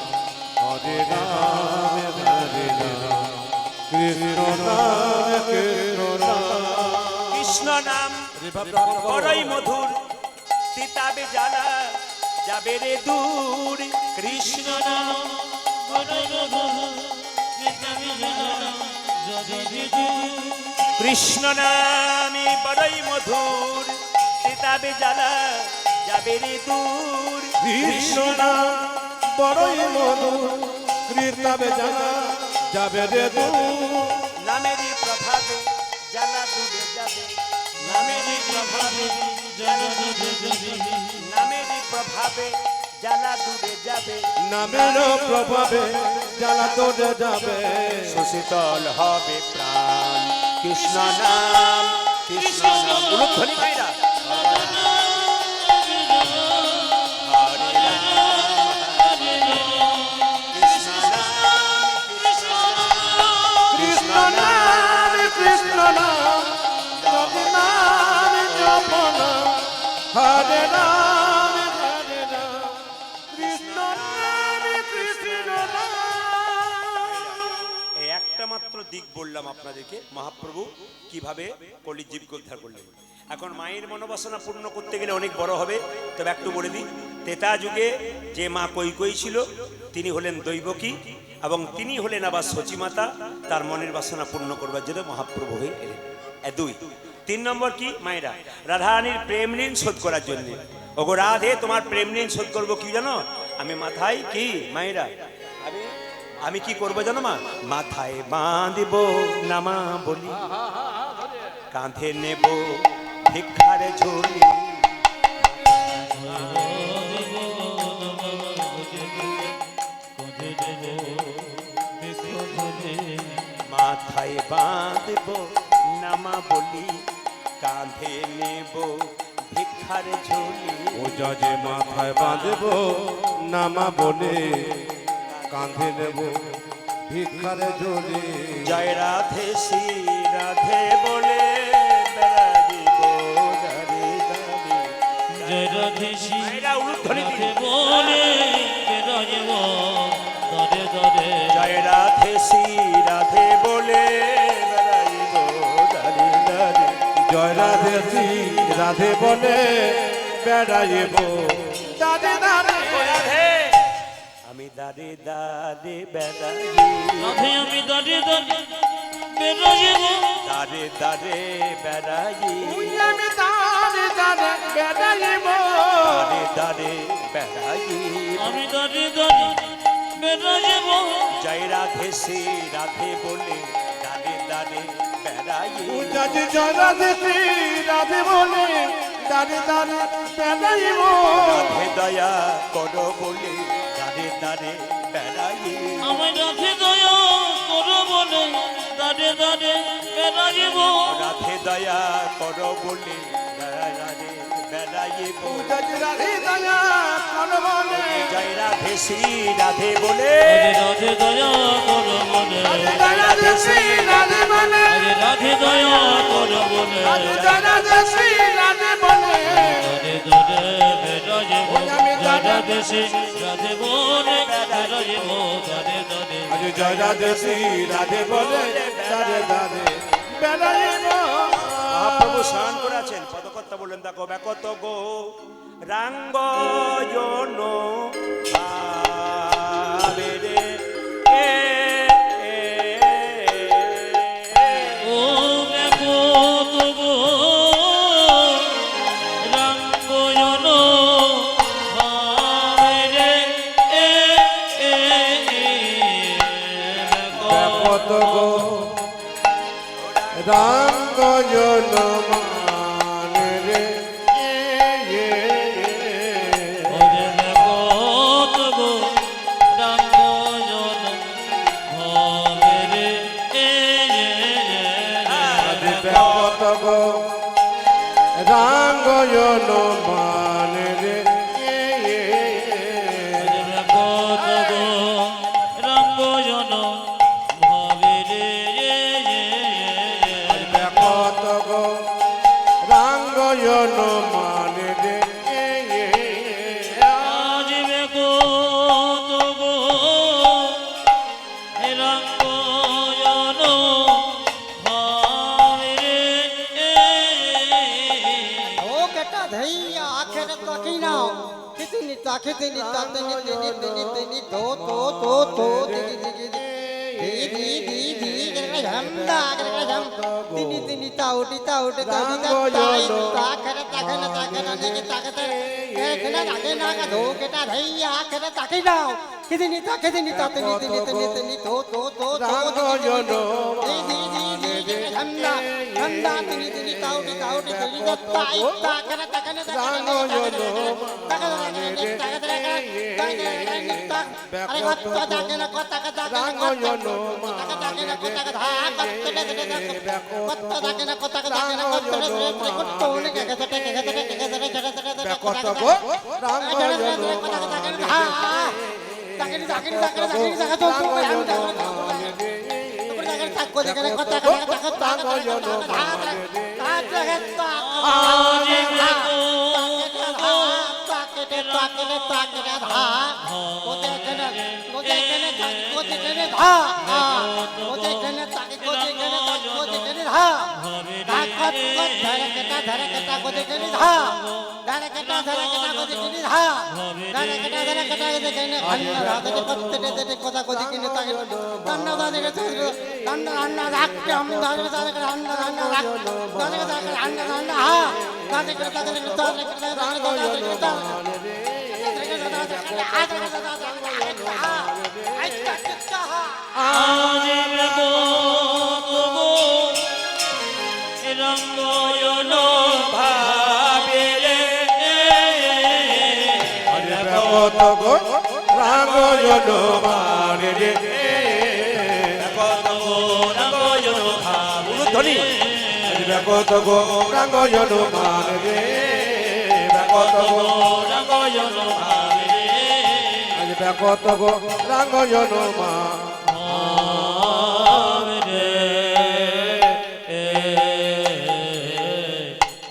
হরে রাম, হরে রাম, কৃষ্ণ নাম, কৃষ্ণ নাম। কৃষ্ণ নাম বড়ই মধুর, তিতাবে জ্বালা যাবে রে দূর। কৃষ্ণ নাম কৃষ্ণ নামে বড়ই মধুর, তিতাবে জ্বালা যাবে রে দূর। কৃষ্ণ নাম বড়ই মধুর, কৃতাবে জানা যাবে রে দূর। নামেরই প্রভাবে জ্বালা দূরে যাবে, নামেরই প্রভাবে নামেরই প্রভাবে জ্বালা দূরে যাবে, নামের প্রভাবে জ্বালা তোড়ে যাবে। সুশীতল হবে প্রাণ। কৃষ্ণ নাম, কৃষ্ণ নাম, উলুধ্বনি মায়েরা। হরে রাম, হরে রাম, কৃষ্ণ নাম, কৃষ্ণ নাম, কৃষ্ণ নাম, কৃষ্ণ নাম, জপ নাম, জপ নাম, হরে রাম, হরে রাম, কৃষ্ণ নাম, কৃষ্ণ নাম। এই একটা মাত্র দিক বললাম আপনাদেরকে, মহাপ্রভু কিভাবে কলিজীবকে উদ্ধার করলেন। এখন মায়ের মনোবাসনা পূর্ণ করতে গেলে অনেক বড় হবে, তবে একটু বলে দিই। ত্রেতা যুগে যে মা কৈকেয়ী ছিল, তিনি হলেন দৈবকী, এবং তিনি হলেন আবার সচিমাতা। তার মনের বাসনা পূর্ণ করবার জন্য মহাপ্রভু হয়ে এলেন। দুই, তিন নম্বর কি মায়েরা, রাধারানীর প্রেম ঋণ শোধ করার জন্য। ওগো রাধে, তোমার প্রেম ঋণ শোধ করবো কি জানো? আমি মাথায় কি মায়েরা, আমি কি করবো জানো মা? মাথায় বাঁধব নামা বলি, কাঁধে নেব ভিক্ষার ঝোলি, মাথায় বাঁধব নামা বলি, কাঁধে নেব ভিক্ষার ঝোলি। ও যে মাথায় বাঁধব নামা বলে, কাঁধে নেব ভিক্ষার ঝোলি। জয় রাধে শ্রী রাধে বলে বেড়াইব দাঁড়ে দাঁড়ে। জয় রাধে শ্রী মায়েরা উলুধ্বনি দিন। রাধে বলে বেরাইব দরে দরে। জয় রাধে শ্রী রাধে বলে বেড়াইব দাঁড়ে দাঁড়ে। জয় রাধে শ্রী রাধে বলে বেড়াইব দাঁড়ে দাঁড়ে। রাধে আমি দাঁড়ে দাঁড়ে বেড়াই, রাধে আমি দরে দরে বেরাইব। দাঁড়ে দাঁড়ে বেড়াই, আমি দাঁড়ে দাঁড়ে বেড়াইব। দাঁড়ে দাঁড়ে বেড়াই। আমি দরে দরে বেরাইব। জয় রাধে শ্রী রাধে বলে দাঁড়ে দাঁড়ে বেড়াই। উজাজি জয় রাধে শ্রী রাধে বলে দাঁড়ে দাঁড়ে বেড়াইব। রাধে দয়া করো বলে দাঁড়ে দাঁড়ে বেড়াই। আমায় রাধে দয়া করো বলে দরে দরে বেরাইব। রাধে দয়া করো বলে দাঁড়ে দাঁড়ে বেড়াইব। উজাজি রাধে দয়া কর বলে, জয় রাধে শ্রী রাধে বলে, রাধে দয়া করো বলে। জয় রাধে শ্রী রাধে বলে, রাধে দয়া করো বলে। জয় রাধে শ্রী রাধে বলে। দরে দরে বেরাইব। জয় রাধে শ্রী রাধে বলে বেরাইব দরে দরে। জয় রাধে শ্রী রাধে বলে দাঁড়ে দাঁড়ে বেড়াইব। মহাপ্রভু স্নান করে আছেন, পদকর্তা বললেন দেখো ব্যাকত গো রাঙ্গয়ন ভাবে রে ও দেখো তবু রঙ্গয়ন ভাবে রে কত গো রাঙ্গয়ন মানে রে ওরে দেখো তবু রঙ্গয়ন ভাবে রে কত গো রাঙ্গয়ন মানে রে কত গো রঙ্গয়ন ভাবে রে কত গো রাঙ্গয়ন মানে রে আজিবে কত গো রঙ্গয়ন ভাবে রে ও কেটা ধইয়া আখের তাকি নাও কিতনি তাকিতনি তাতনি তিনি তিনি তিনি তো তো তো তো দিগি দিগি দি দি দি হামদা হাম তিনি তিনি তাউটি তাউটি তাউটি তাই তাখরে তাখনে তাখনে দিগি তাকতে কেনা লাগে না কা ধো কেটা ধইয়া আখের তাকি নাও কিতনি তাকিতনি তাতনি তিনি তিনি তিনি তো তো তো তো দি দি দি দি হামদা হামদা তিনি তিনি তাউটি তাউটি তিনি তাই তাখরে তাখনে কত গো রাঙ্গয়ন আজিবে কত গো রঙ্গয়ন ভাবে রে কত গো রাঙ্গয়ন মানে রে কত গো রাঙ্গয়ন ভাবে ধ্বনি কত গো রাঙ্গয়ন মানে রে কত গো রঙ্গয়ন ভাবে রে কত গো রাঙ্গয়ন মা রে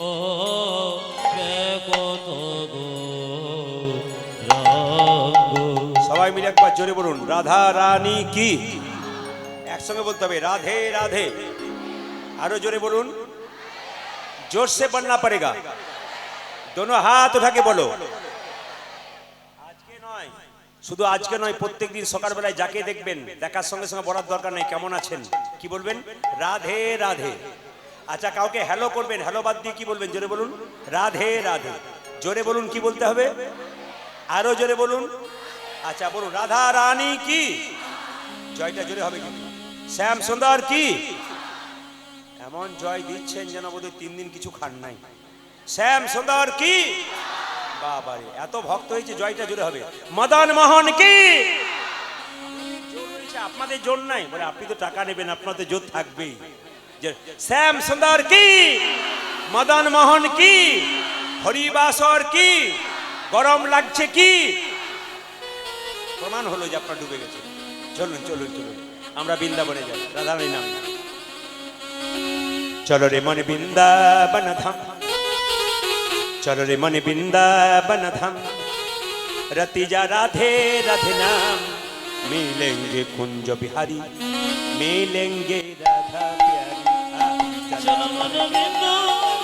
ও কত গো রঙ্গ সবাই মিলে একবার জোরে বলুন রাধা রানী কি, একসঙ্গে বলতে হবে রাধে রাধে, আরো জোরে বলুন, जोर से बनना पड़ेगा, दोनों हाथ उठा के बोलो। আজকে নয়, শুধু আজকে নয়, প্রত্যেক দিন সকালবেলায় যাকে দেখবেন দেখার সঙ্গে সঙ্গে বলার দরকার নেই কেমন আছেন, কি বলবেন রাধে রাধে। আচ্ছা কাউকে হ্যালো করবেন, হ্যালো বাদ দিয়ে কি বলবেন জোরে বলুন রাধে রাধে, জোরে বলুন কি বলতে হবে, আরো জোরে বলুন। আচ্ছা বলুন রাধা রানী কি, জয়টা জোরে হবে কিন্তু, শ্যাম সুন্দর কি, এমন জয় দিচ্ছেন যেন বোধহয় 3 দিন কিছু খান নাই, শ্যাম সুন্দর কি, বাবারে এত ভক্ত হয়েছে জয়টা জোরে হবে। মদন মোহন কি, আপনাদের জোর নাই, বলে আপনি তো টাকা নেবেন আপনাদের জোর থাকবেই। শ্যাম সুন্দর কি, মদন মোহন কি, হরিবাসর কি, গরম লাগছে কি, প্রমাণ হলো যে আপনার ডুবে গেছে। চলুন চলুন চলুন আমরা বৃন্দাবনে যাই, রাধারানীর নাম। চলো রে মনে বৃন্দাবন ধাম, চলো রে মনে বৃন্দাবন ধাম, রতি যা রাধে রাধে নাম, मिलेंगे कुंज बिहारी मिलेंगे राधा प्यारी চলো মন বৃন্দাবন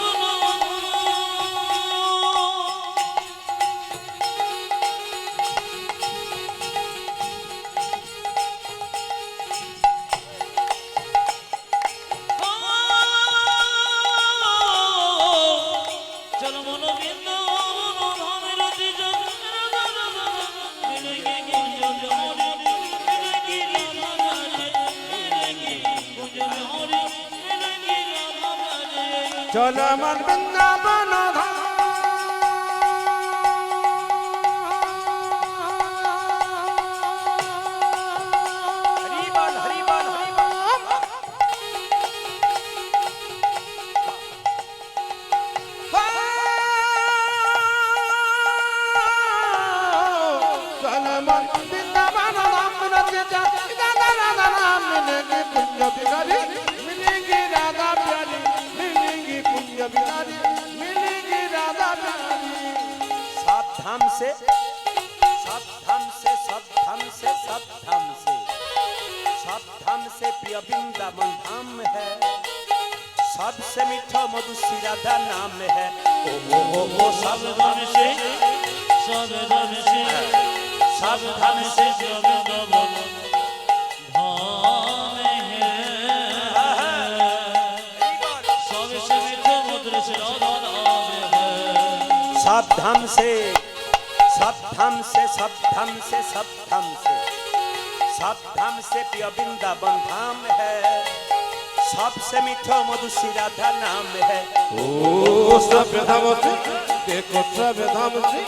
চলো মন বৃন্দাবন ধামের দিশা মিলেঙ্গে কুঞ্জ বিহারি মিলেঙ্গে রাধা মিলেঙ্গে কুঞ্জ বিহারি মিলেঙ্গে রাধা চল আমার বৃন্দাবন ধাম हरि बोल हरि बोल हरि बोल चल मन वृंदावन धाम रचे जा राधा राधा राम मिलेंगे कुंज बिहारी मिलेंगी राधा प्यारी मिलेंगी कुंज बिहारी मिलेंगी राधा प्यारी सब धाम से सब धाम से सब धाम से सब धाम से सब धाम से प्रिय वृंदावन धाम है सबसे मीठा मधुश्री राधा नाम है ओ सब धाम से सब धाम से सब धाम से वृंदावन धाम है सबसे मीठा मधुर से राधा नाम है सब धाम से सब धाम से सब धाम से सब धाम से सब धाम से प्रिय वृंदावन धाम है सबसे मीठा मधुश्री राधा नाम है ओ सब धाम से देखो सब धाम से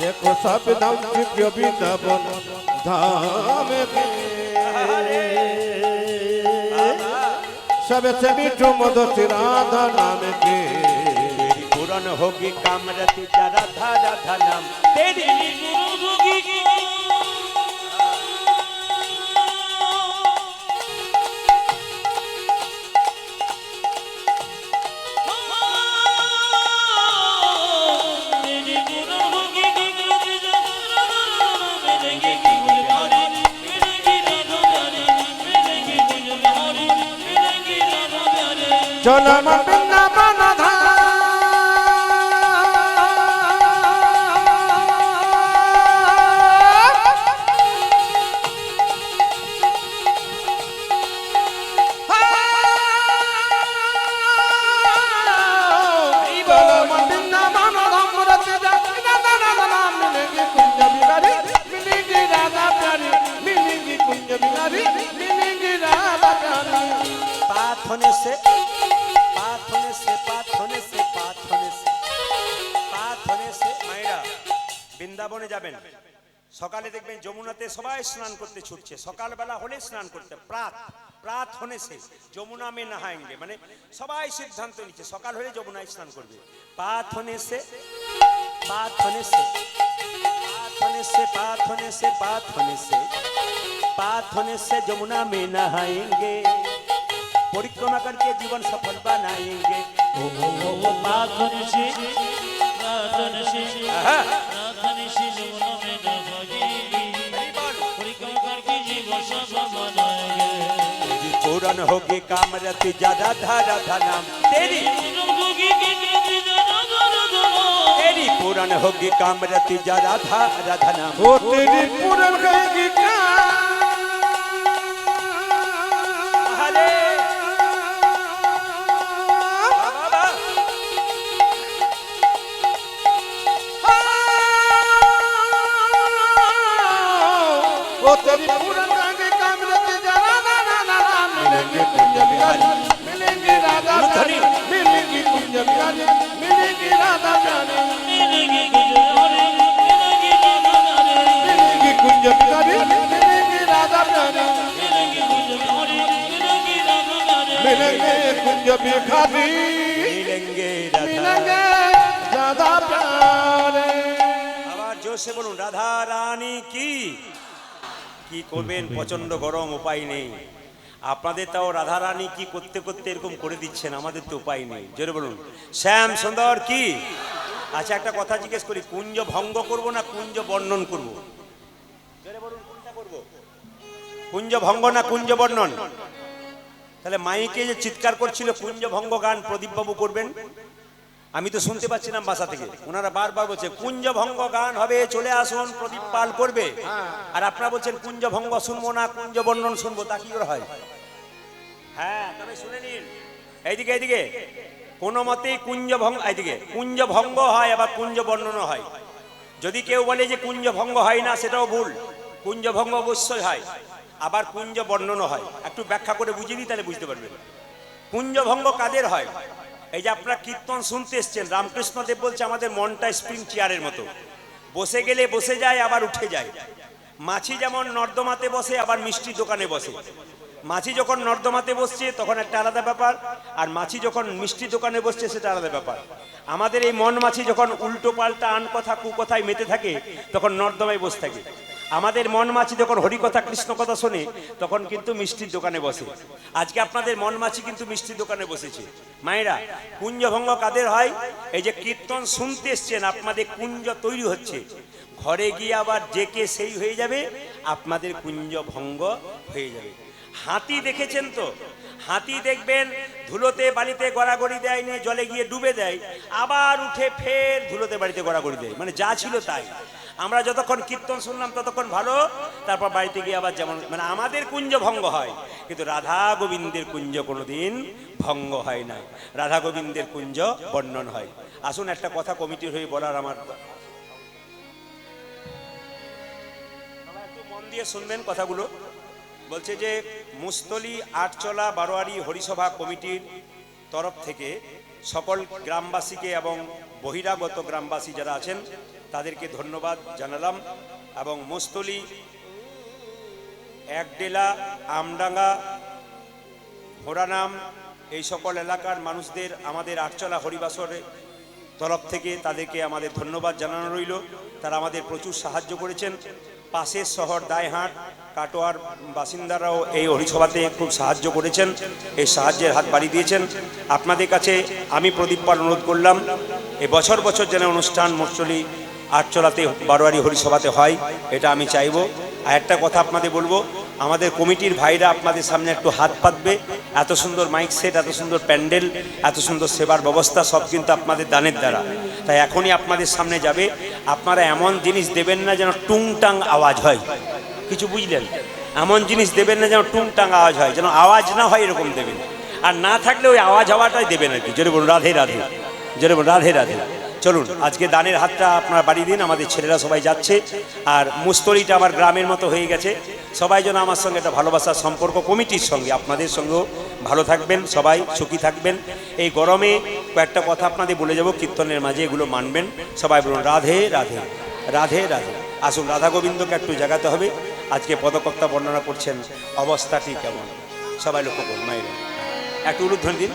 देखो सब धाम से प्रिय वृंदावन धाम के सबसे मीठो मधुर राधा नाम के तेरी पूर्ण होगी कामरति जा राधा राधा नाम तेरी गुरु भोगी तेरी गुरु भोगी कृति मिलेंगे कुंज बिहारी मिलेंगे राधा प्यारी मिलेंगे कुंज बिहारी मिलेंगे राधा प्यारी चल मन वृंदावन धाम चल मन वृंदावन धाम रचे जा राधा राधा नाम मिलेंगे कुंज बिहारी मिलेंगी राधा प्यारी मिलेंगी कुंज बिहारी मिलेंगी राधा प्यारी पात होने से पात होने से पात होने से पात होने से पात होने से মায়েরা বৃন্দাবনে যাবেন সকালে দেখবেন যমুনাতে সবাই স্নান করতে ছুটছে সকালবেলা হলে স্নান করতে প্রাত প্রাত होने से যমুনা में नहाएंगे মানে সবাই সিদ্ধান্ত নিচ্ছে সকাল হলে যমুনায় স্নান করবে পাত होने से पात होने से पात होने से पात होने से पात होने से पात होने से যমুনা में नहाएंगे परिक्रमा करके जीवन सफल बनाएंगे राधन से जमुना में नहाएंगे परिक्रमा करके जीवन सफल बनाएंगे तेरी पूर्ण होगी कामरति जा राधा राधा नाम तेरी गुरु भोगी कृति राधा राधा तेरी पूर्ण होगी कामरति जा राधा राधा नाम ओ तेरी पूरन कहेगी क्या हरे बाबा ओ तेरी पूरन कहेगी काम रखे जा राधा राधा राम मिलेंगे कुंज बिहारी मिलेंगे राधा प्यारी मिलेंगी कुंज बिहारी मिलेंगी राधा प्यारी मिलेंगे कुंज बिहारी मिलेंगे राधा प्यारी मिलेंगी कुंज बिहारी मिलेंगी राधा प्यारी मिलेंगे कुंज बिहारी मिलेंगे राधा प्यारी मिलेंगे कुंज बिहारी मिलेंगे राधा मिलेंगे राधा प्यारे আবার জোশে বলুন রাধা রানী কি কি করবেন প্রচন্ড গরম উপায় নেই আপনাদের তাও রাধা রানী কি করতে করতে এরকম করে দিচ্ছেন আমাদের তো উপায় নেই জোরে বলুন শ্যাম সুন্দর কি আচ্ছা একটা কথা জিজ্ঞেস করি কুঞ্জ ভঙ্গ করব না কুঞ্জ বর্ণন করব জোরে বলুন কোনটা করব কুঞ্জভঙ্গ না কুঞ্জবর্ণন? তাহলে মাইকে যে চিৎকার করছিল কুঞ্জভঙ্গ গান প্রদীপবাবু করবেন, আমি তো শুনতে পাচ্ছিলাম বাসা থেকে, ওনারা বারবার বলছে কুঞ্জভঙ্গ গান হবে, চলে আসুন, প্রদীপ পাল করবে। আর আপনারা বলছেন কুঞ্জভঙ্গ শুনবো না, কুঞ্জবর্ণন শুনবো, তা কি করে হয়? হ্যাঁ, তবে শুনে নিন, এইদিকে এইদিকে কোনো মতেই কুঞ্জভঙ্গ, এইদিকে কুঞ্জভঙ্গ হয় আবার কুঞ্জবর্ণনও হয়। যদি কেউ বলে যে কুঞ্জভঙ্গ হয় না, সেটাও ভুল। কুঞ্জভঙ্গ অবশ্যই হয়, আবার কুঞ্জবর্ণনও হয়। একটু ব্যাখ্যা করে বুঝিয়ে দিই, তাহলে বুঝতে পারবেন। কুঞ্জভঙ্গ কাদের হয়? এই যে আপনারা কীর্তন শুনতে এসছেন, রামকৃষ্ণ দেব বলছে আমাদের মনটা স্প্রিং চেয়ারের মতো, বসে গেলে বসে যায় আবার উঠে যায়। মাছি যেমন নর্দমাতে বসে আবার মিষ্টির দোকানে বসে। মাছি যখন নর্দমাতে বসছে তখন একটা আলাদা ব্যাপার, আর মাছি যখন মিষ্টির দোকানে বসছে সেটা আলাদা ব্যাপার। আমাদের এই মন মাছি যখন উল্টো পাল্টা আন কথা কুকথায় মেতে থাকে তখন নর্দমায় বসে থাকে। আমাদের মন মাছি যখন হরিকথা কৃষ্ণ কথা শোনে তখন কিন্তু মিষ্টির দোকানে বসে। আজকে আপনাদের মন মাছি কিন্তু মিষ্টির দোকানে বসেছে। মায়েরা, কুঞ্জভঙ্গ কাদের হয়? এই যে কীর্তন শুনতে এসছেন, আপনাদের কুঞ্জ তৈরি হচ্ছে, ঘরে গিয়ে আবার ডেকে সেই হয়ে যাবে, আপনাদের কুঞ্জভঙ্গ হয়ে যাবে। হাতি দেখেছেন তো? হাতি দেখবেন ধুলোতে বালিতে গড়াগড়ি দেয়, নিয়ে জলে গিয়ে ডুবে দেয়, আবার উঠে ফের ধুলোতে বাড়িতে গড়াগড়ি দেয়, মানে যা ছিল তাই। আমরা যতক্ষণ কীর্তন শুনলাম ততক্ষণ ভালো, তারপর বাড়িতে গিয়ে আবার যেমন, মানে আমাদের কুঞ্জ ভঙ্গ হয়, কিন্তু রাধা গোবিন্দের কুঞ্জ কোনোদিন ভঙ্গ হয় না। রাধা গোবিন্দের কুঞ্জ বর্ণন হয়। আসুন একটা কথা কমিটির হয়ে বলার আমার, একটু মন দিয়ে শুনবেন কথাগুলো। বলছে যে মুস্তলি আটচলা বারোয়ারি হরিসভা কমিটির তরফ থেকে সকল গ্রামবাসীকে এবং বহিরাগত গ্রামবাসী যারা আছেন তাদেরকে ধন্যবাদ জানালাম। এবং মুস্তলি, একডেলা, আমডাঙ্গা, ঘোড়ানাম এই সকল এলাকার মানুষদের আমাদের আটচলা হরিবাসরের তরফ থেকে তাদেরকে আমাদের ধন্যবাদ জানানো রইল। তারা আমাদের প্রচুর সাহায্য করেছেন। পাশের শহর দায়হাট, কাটোয়ার বাসিন্দারাও এই হরিসভাতে খুব সাহায্য করেছেন, এই সাহায্যের হাত বাড়িয়ে দিয়েছেন। আপনাদের কাছে আমি প্রদীপ পাল অনুরোধ করলাম, এই বছর বছর যেন অনুষ্ঠান মুস্তলি আটচলাতে বারোয়ারি হরিসভাতে হয়, এটা আমি চাইব। আর একটা কথা আপনাদের বলবো, আমাদের কমিটির ভাইরা আপনাদের সামনে একটু হাত পাতবে। এত সুন্দর মাইক সেট, এত সুন্দর প্যান্ডেল, এত সুন্দর সেবার ব্যবস্থা সব কিন্তু আপনাদের দানের দ্বারা। তাই এখনই আপনাদের সামনে যাবে, আপনারা এমন জিনিস দেবেন না যেন টুংটাং আওয়াজ হয়, কিছু বুঝলেন? এমন জিনিস দেবেন না যেন টুংটাং আওয়াজ হয়, যেন আওয়াজ না হয় এরকম দেবেন। আর না থাকলে ওই আওয়াজ হওয়াটাই দেবেন আর কি। জোরে বলুন রাধে রাধে, জোরে বলুন রাধে রাধে। চলুন আজকে দানের হাতটা আপনারা বাড়িয়ে দিন। আমাদের ছেলেরা সবাই যাচ্ছে, আর মুস্তলিটা আমার গ্রামের মতো হয়ে গেছে। সবাই যেন আমার সঙ্গে একটা ভালোবাসার সম্পর্ক, কমিটির সঙ্গে আপনাদের সঙ্গেও ভালো থাকবেন, সবাই সুখী থাকবেন। এই গরমে কয়েকটা কথা আপনাদের বলে যাব কীর্তনের মাঝে, এগুলো মানবেন। সবাই বলুন রাধে রাধে, রাধে রাধে। আসুন রাধা গোবিন্দকে একটু জাগাতে হবে। আজকে পদকর্তা বর্ণনা করছেন অবস্থাটি কেমন, সবাই লক্ষ্য করুন। মায়েরা একটু উলুধ্বনি দিন।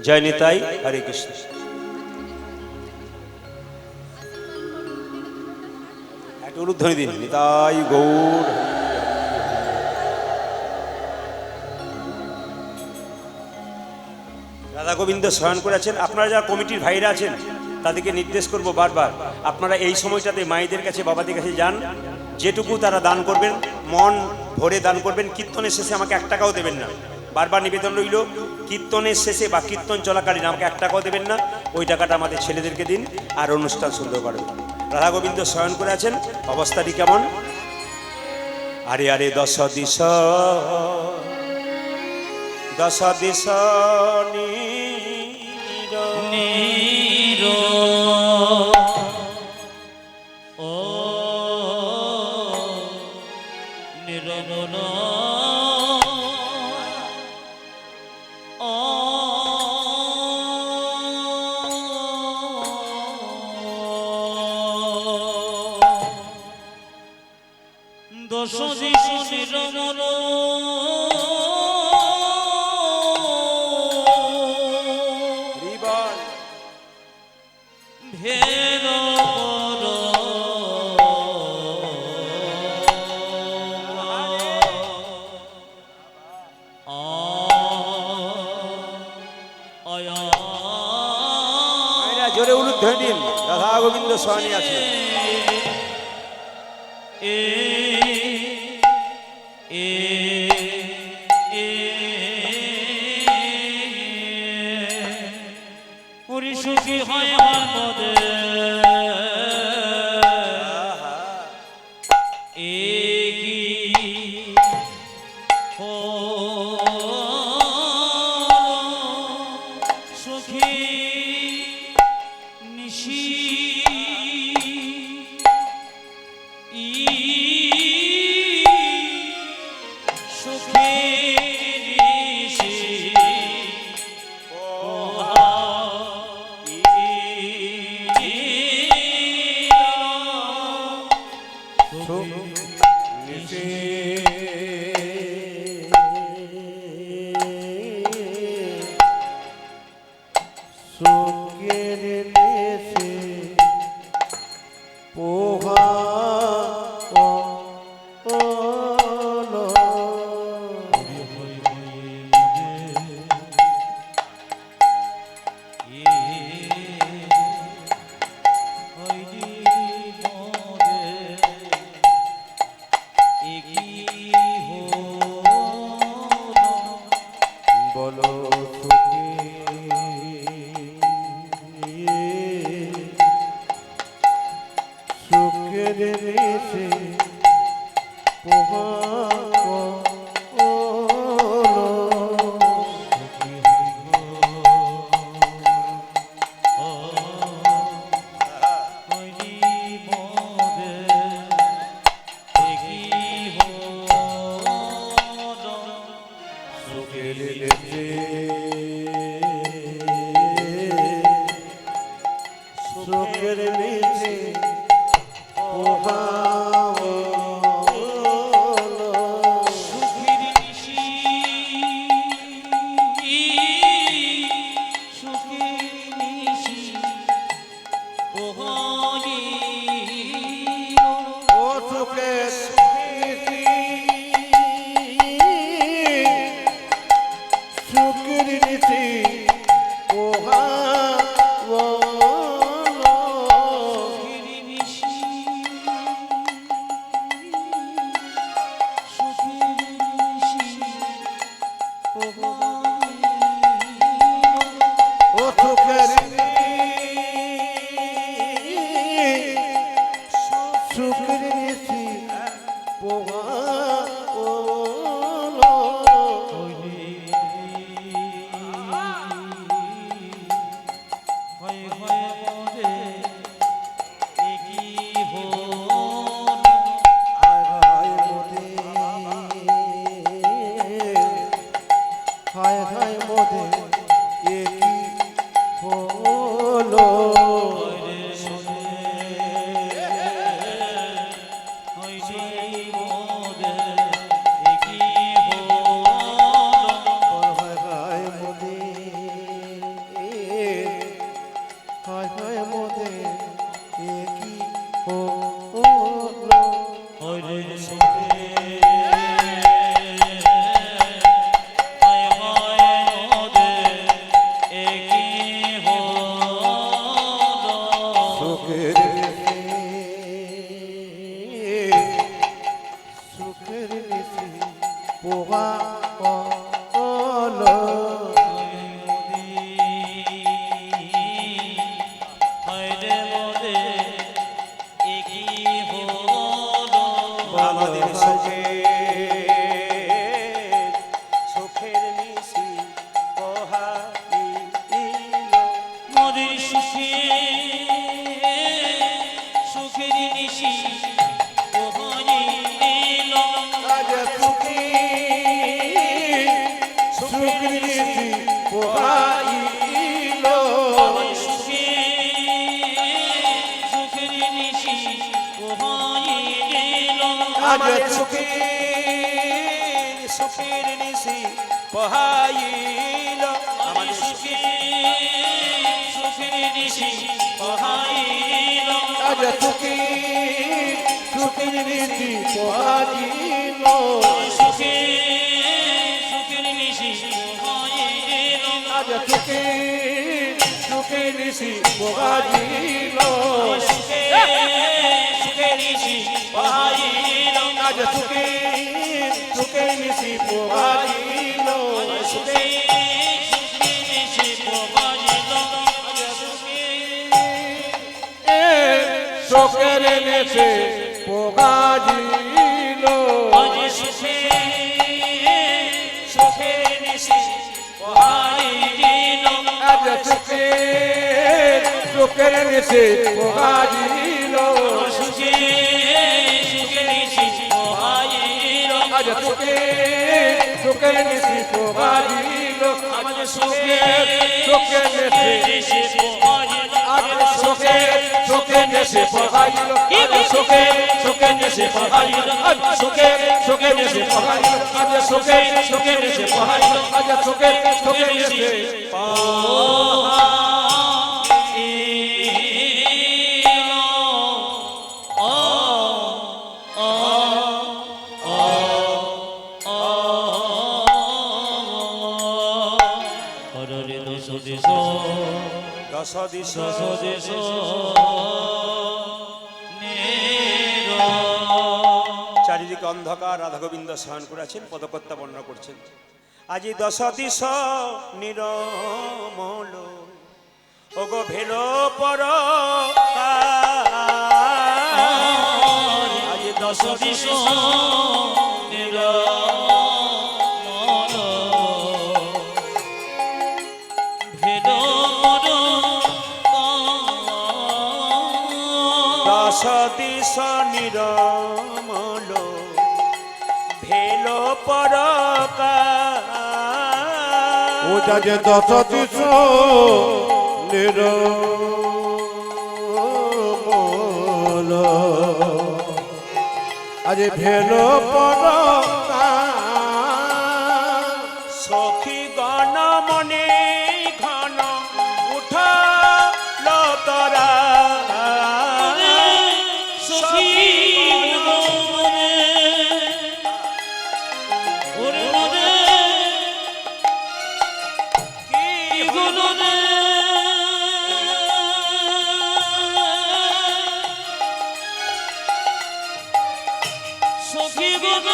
জয় নিতাই, হরে কৃষ্ণ। একটা উলুধ্বনি দিন, নিতাই গৌর। রাধা গোবিন্দ শয়ন করেছেন। আপনারা যারা কমিটির ভাইরা আছেন তাদেরকে নির্দেশ করব বারবার, আপনারা এই সময়টাতে মায়েদের কাছে, বাবাদের কাছে যান, যেটুকু তারা দান করবেন মন ভরে দান করবেন। কীর্তনের শেষে আমাকে 1 টাকাও দেবেন না, বারবার নিবেদন রইল। কীর্তনের শেষে বা কীর্তন চলাকালীন আমাকে 1 টাকাও দেবেন না, ওই টাকাটা আমাদের ছেলেদেরকে দিন, আর অনুষ্ঠান সুন্দর করবেন। রাধা গোবিন্দ শয়ন করে আছেন, অবস্থাটি কেমন? আরে আরে দশ দিশ, দশ দিশ নীর ও নিরমন দশ দিশ নিরমন মায়েরা জোরে উলুধ্বনি দিন, রাধা গোবিন্দ স্বামী আছে। সুখী হয় আমার পদে সুখী নিশি সুখী নিশি সুখের দেশে পোহা বলো সুখী সুখের দেশে পোহা সুখের দেশে সুখের দেশে পোহা সুখের নিশি সুখের নিশি ওহাইল ও সুখের সুখের নীতি পোহা সুখের নিশি সুখের নিশি ওহাইল ও সুখের সুখের নীতি পোহা হয় হয় মোরে একই হন হায় হায় মোদে একই হলো হয় মোরে একই হন হায় হায় মোদে হায় হায় মোদে একই হলো হরে সুরে হায় হায় মোরে একই হন সুখের সুখের নিশি পোহা হলো আমাদের সুখের নিশি পোহাইল। সুখের নিশি ওহাইল আজ সুখী সুখের নিশি পোহাইল সুখের নিশি ওহাইল আজ সুখী সুখের নিশি পোহাইল। আমাদের সুখের নিশি ওহাইল আজ সুখী সুখের নিশি পোহাইল সুখের নিশি আজ সুখে সুখে নিশি পোগাজিল সুখে সুখে নিশি পোহাইল আজ সুখে সুখে নিশি পোগাজিল সুখে সুখে নিশি পোহাইল শোকের নেশে পোগাজিল আজ সুখে সুখে নিশি পোহাইল আজ সুখে সুখের নেশে পোগাজিল সুখে সুখে নিশি পোহাইল আজ সুখে সুখের নেশে পোগাজিল আজ সুখে সুখের নেশে নিশি পোহাইল আজ সুখে সুখের নেশে পোগাজিল আজ সুখে সুখের নেশে পোগাজিল আজ সুখে সুখের নেশে পোগাজিল আজ সুখে সুখের নেশে পোগাজিল আজ সুখে সুখের নেশে দশ দিশ চারিদিকে অন্ধকার, রাধা গোবিন্দ শয়ন করেছেন, পদকর্তা বর্ণনা করছেন। আজি দশ দিশ নিরমল ওগো ভেলো পর আজি দশ দিশ দশ দিশ নিরমল ভেলো পর ও যাজে দশ দিশ নিরমল আজ ভেলো পর সখী গণ মনে ঘন উঠ লতরা সখী মনে ওরে মনে কি গুণনে সখী গুণ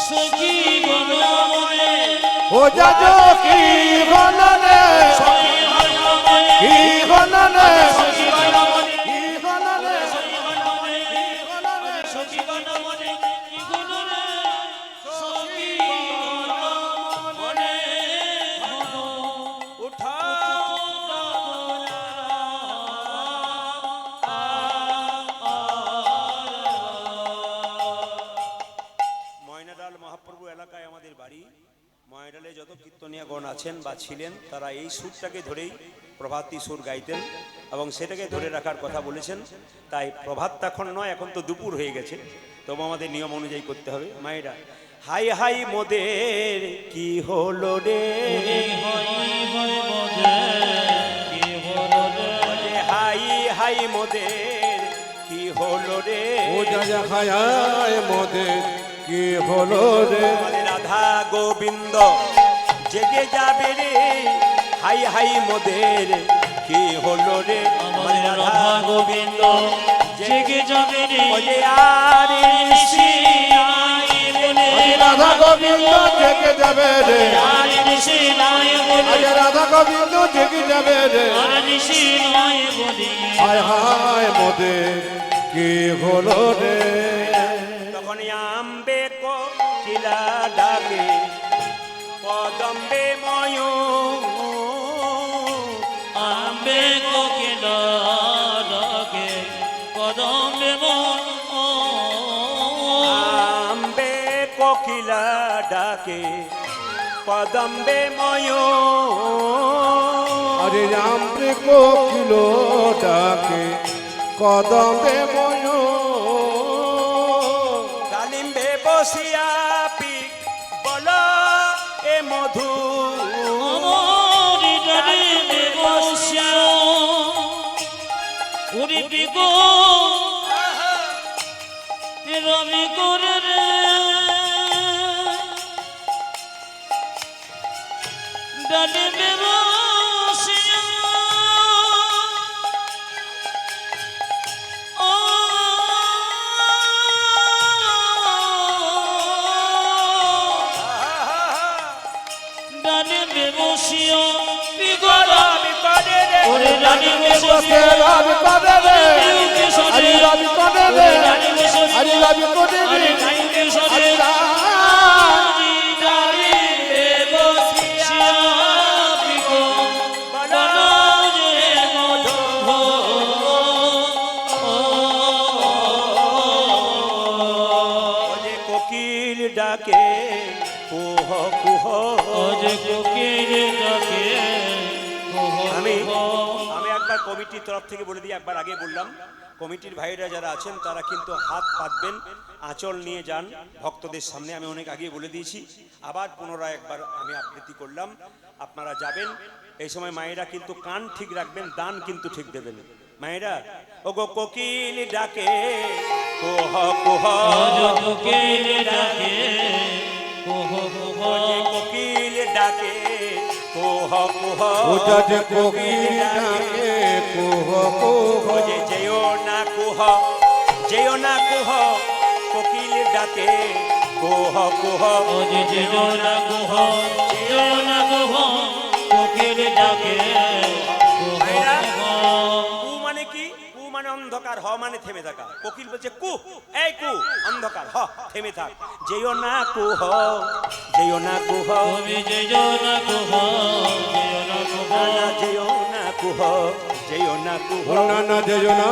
সখী গুণ মনে ও যাজো কি গণনে কি গণনে কি গণনে উঠা ময়নাডাল মহাপ্রভু এলাকায় আমাদের বাড়ি। ময়নাডালে যত কীর্তনীয় গণ আছেন বা ছিলেন তারা এই সুরটাকে ধরেই প্রভাতী সুর গাইতেন এবং সেটাকে ধরে রাখার কথা বলেছেন। তাই প্রভাত এখন নয়, এখন তো দুপুর হয়ে গেছে, তবু আমাদের নিয়ম অনুযায়ী করতে হবে। মায়েরা হাই হাই মোদের কি হলো রে, বলে হাই হাই মোদের কি হলো রে, ও যাজা খায় মোদের কি হলো রে আমাদের রাধা গোবিন্দ জেগে যাবে রে, হাই হাই মোদের কি হলো রে, আমাদের রাধা গোবিন্দ জেগে যাবে রে বলে আর নিশি নাই বলে, রাধা গোবিন্দ জেগে যাবে রে আর নিশি নাই বলে আজ রাধা গোবিন্দ জেগে যাবে রে আর নিশি নাই বলে হায় হায় মোদের কি হলো রে তখন আম্বে কোকিলা ডাকে কদম্বে ময়ূর, আম্বে কোকিলা ডাকে কদম্বে আম্বে কোকিলা ডাকে কদম্বে ময়ূর, আরে রামরে কোকিল ডাকে কদমে ময় ডালিম্বে বসিয়া পিক বল এ মধু, ঘটিটি গো রবি করে রে ডালে বেবসিয়া ও ডালে বেবসিয়া বিগড়া ওরে ডালে বসে রবি করে রে হরি রবি করে রে হরি রবি করে রে হরি ওরে কোকিল ডাকে কুহ কুহ আমি আমি একবার কমিটির তরফ থেকে বলে দিই, একবার আগে বললাম কমিটির ভাইরা যারা আছেন তারা কিন্তু হাত পাতবেন, আঁচল নিয়ে যান ভক্তদের সামনে। আমি অনেক আগে বলে দিয়েছি, আবার পুনরায় একবার আমি আবৃত্তি করলাম, আপনারা যাবেন। এই সময় মায়েরা কিন্তু কান ঠিক রাখবেন, দান কিন্তু ঠিক দেবেন। মায়েরা ও গো কোকিল ডাকে কুহ কুহ কোকিল ডাকে ও যে কোকিল ডাকে কুহ কুহ ওটা যে কোকিল ডাকে কুহ কুহ ও যে যেও না কুহ কোকিল ডাকে কুহ কুহ ওরে জয়না গুহ কোকিল ডাকে কু মানে কি? কু মানে অন্ধকার, হ মানে থেমে থাকা। কোকিল বলছে কু, এই কু অন্ধকার, হ থেমে থাক। যেও না কুহ তুমি জয়না গুহ যেও না কুহ না না জয় না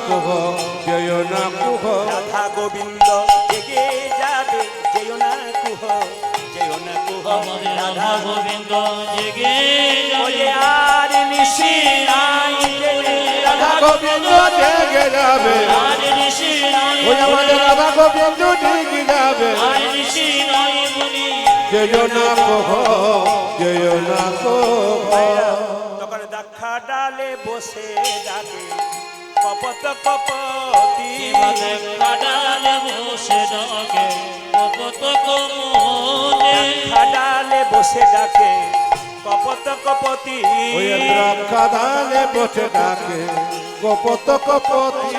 কুহ জয় না কুহ রাধা গোবিন্দ জেগে যাবে। যেও না কুহ আমাদের রাধা গোবিন্দ জেগে ওরে আর নিশি নাই রাধা গোবিন্দ জেগে যাবে আর ঋষি নাই ওই আমাদের রাধা গোবিন্দ জেগে যাবে আর ঋষি নাই বলি জয় না কুহ জয় না কুহ তখন দেখা ডালে বসে ডাকে কপত কপতি। কাটালে বসে ডাকে কপত কমলে ডালে বসে ডাকে কপত কপতি। ওই দ্রাক্ষা দালে বসে ডাকে কপত কপতি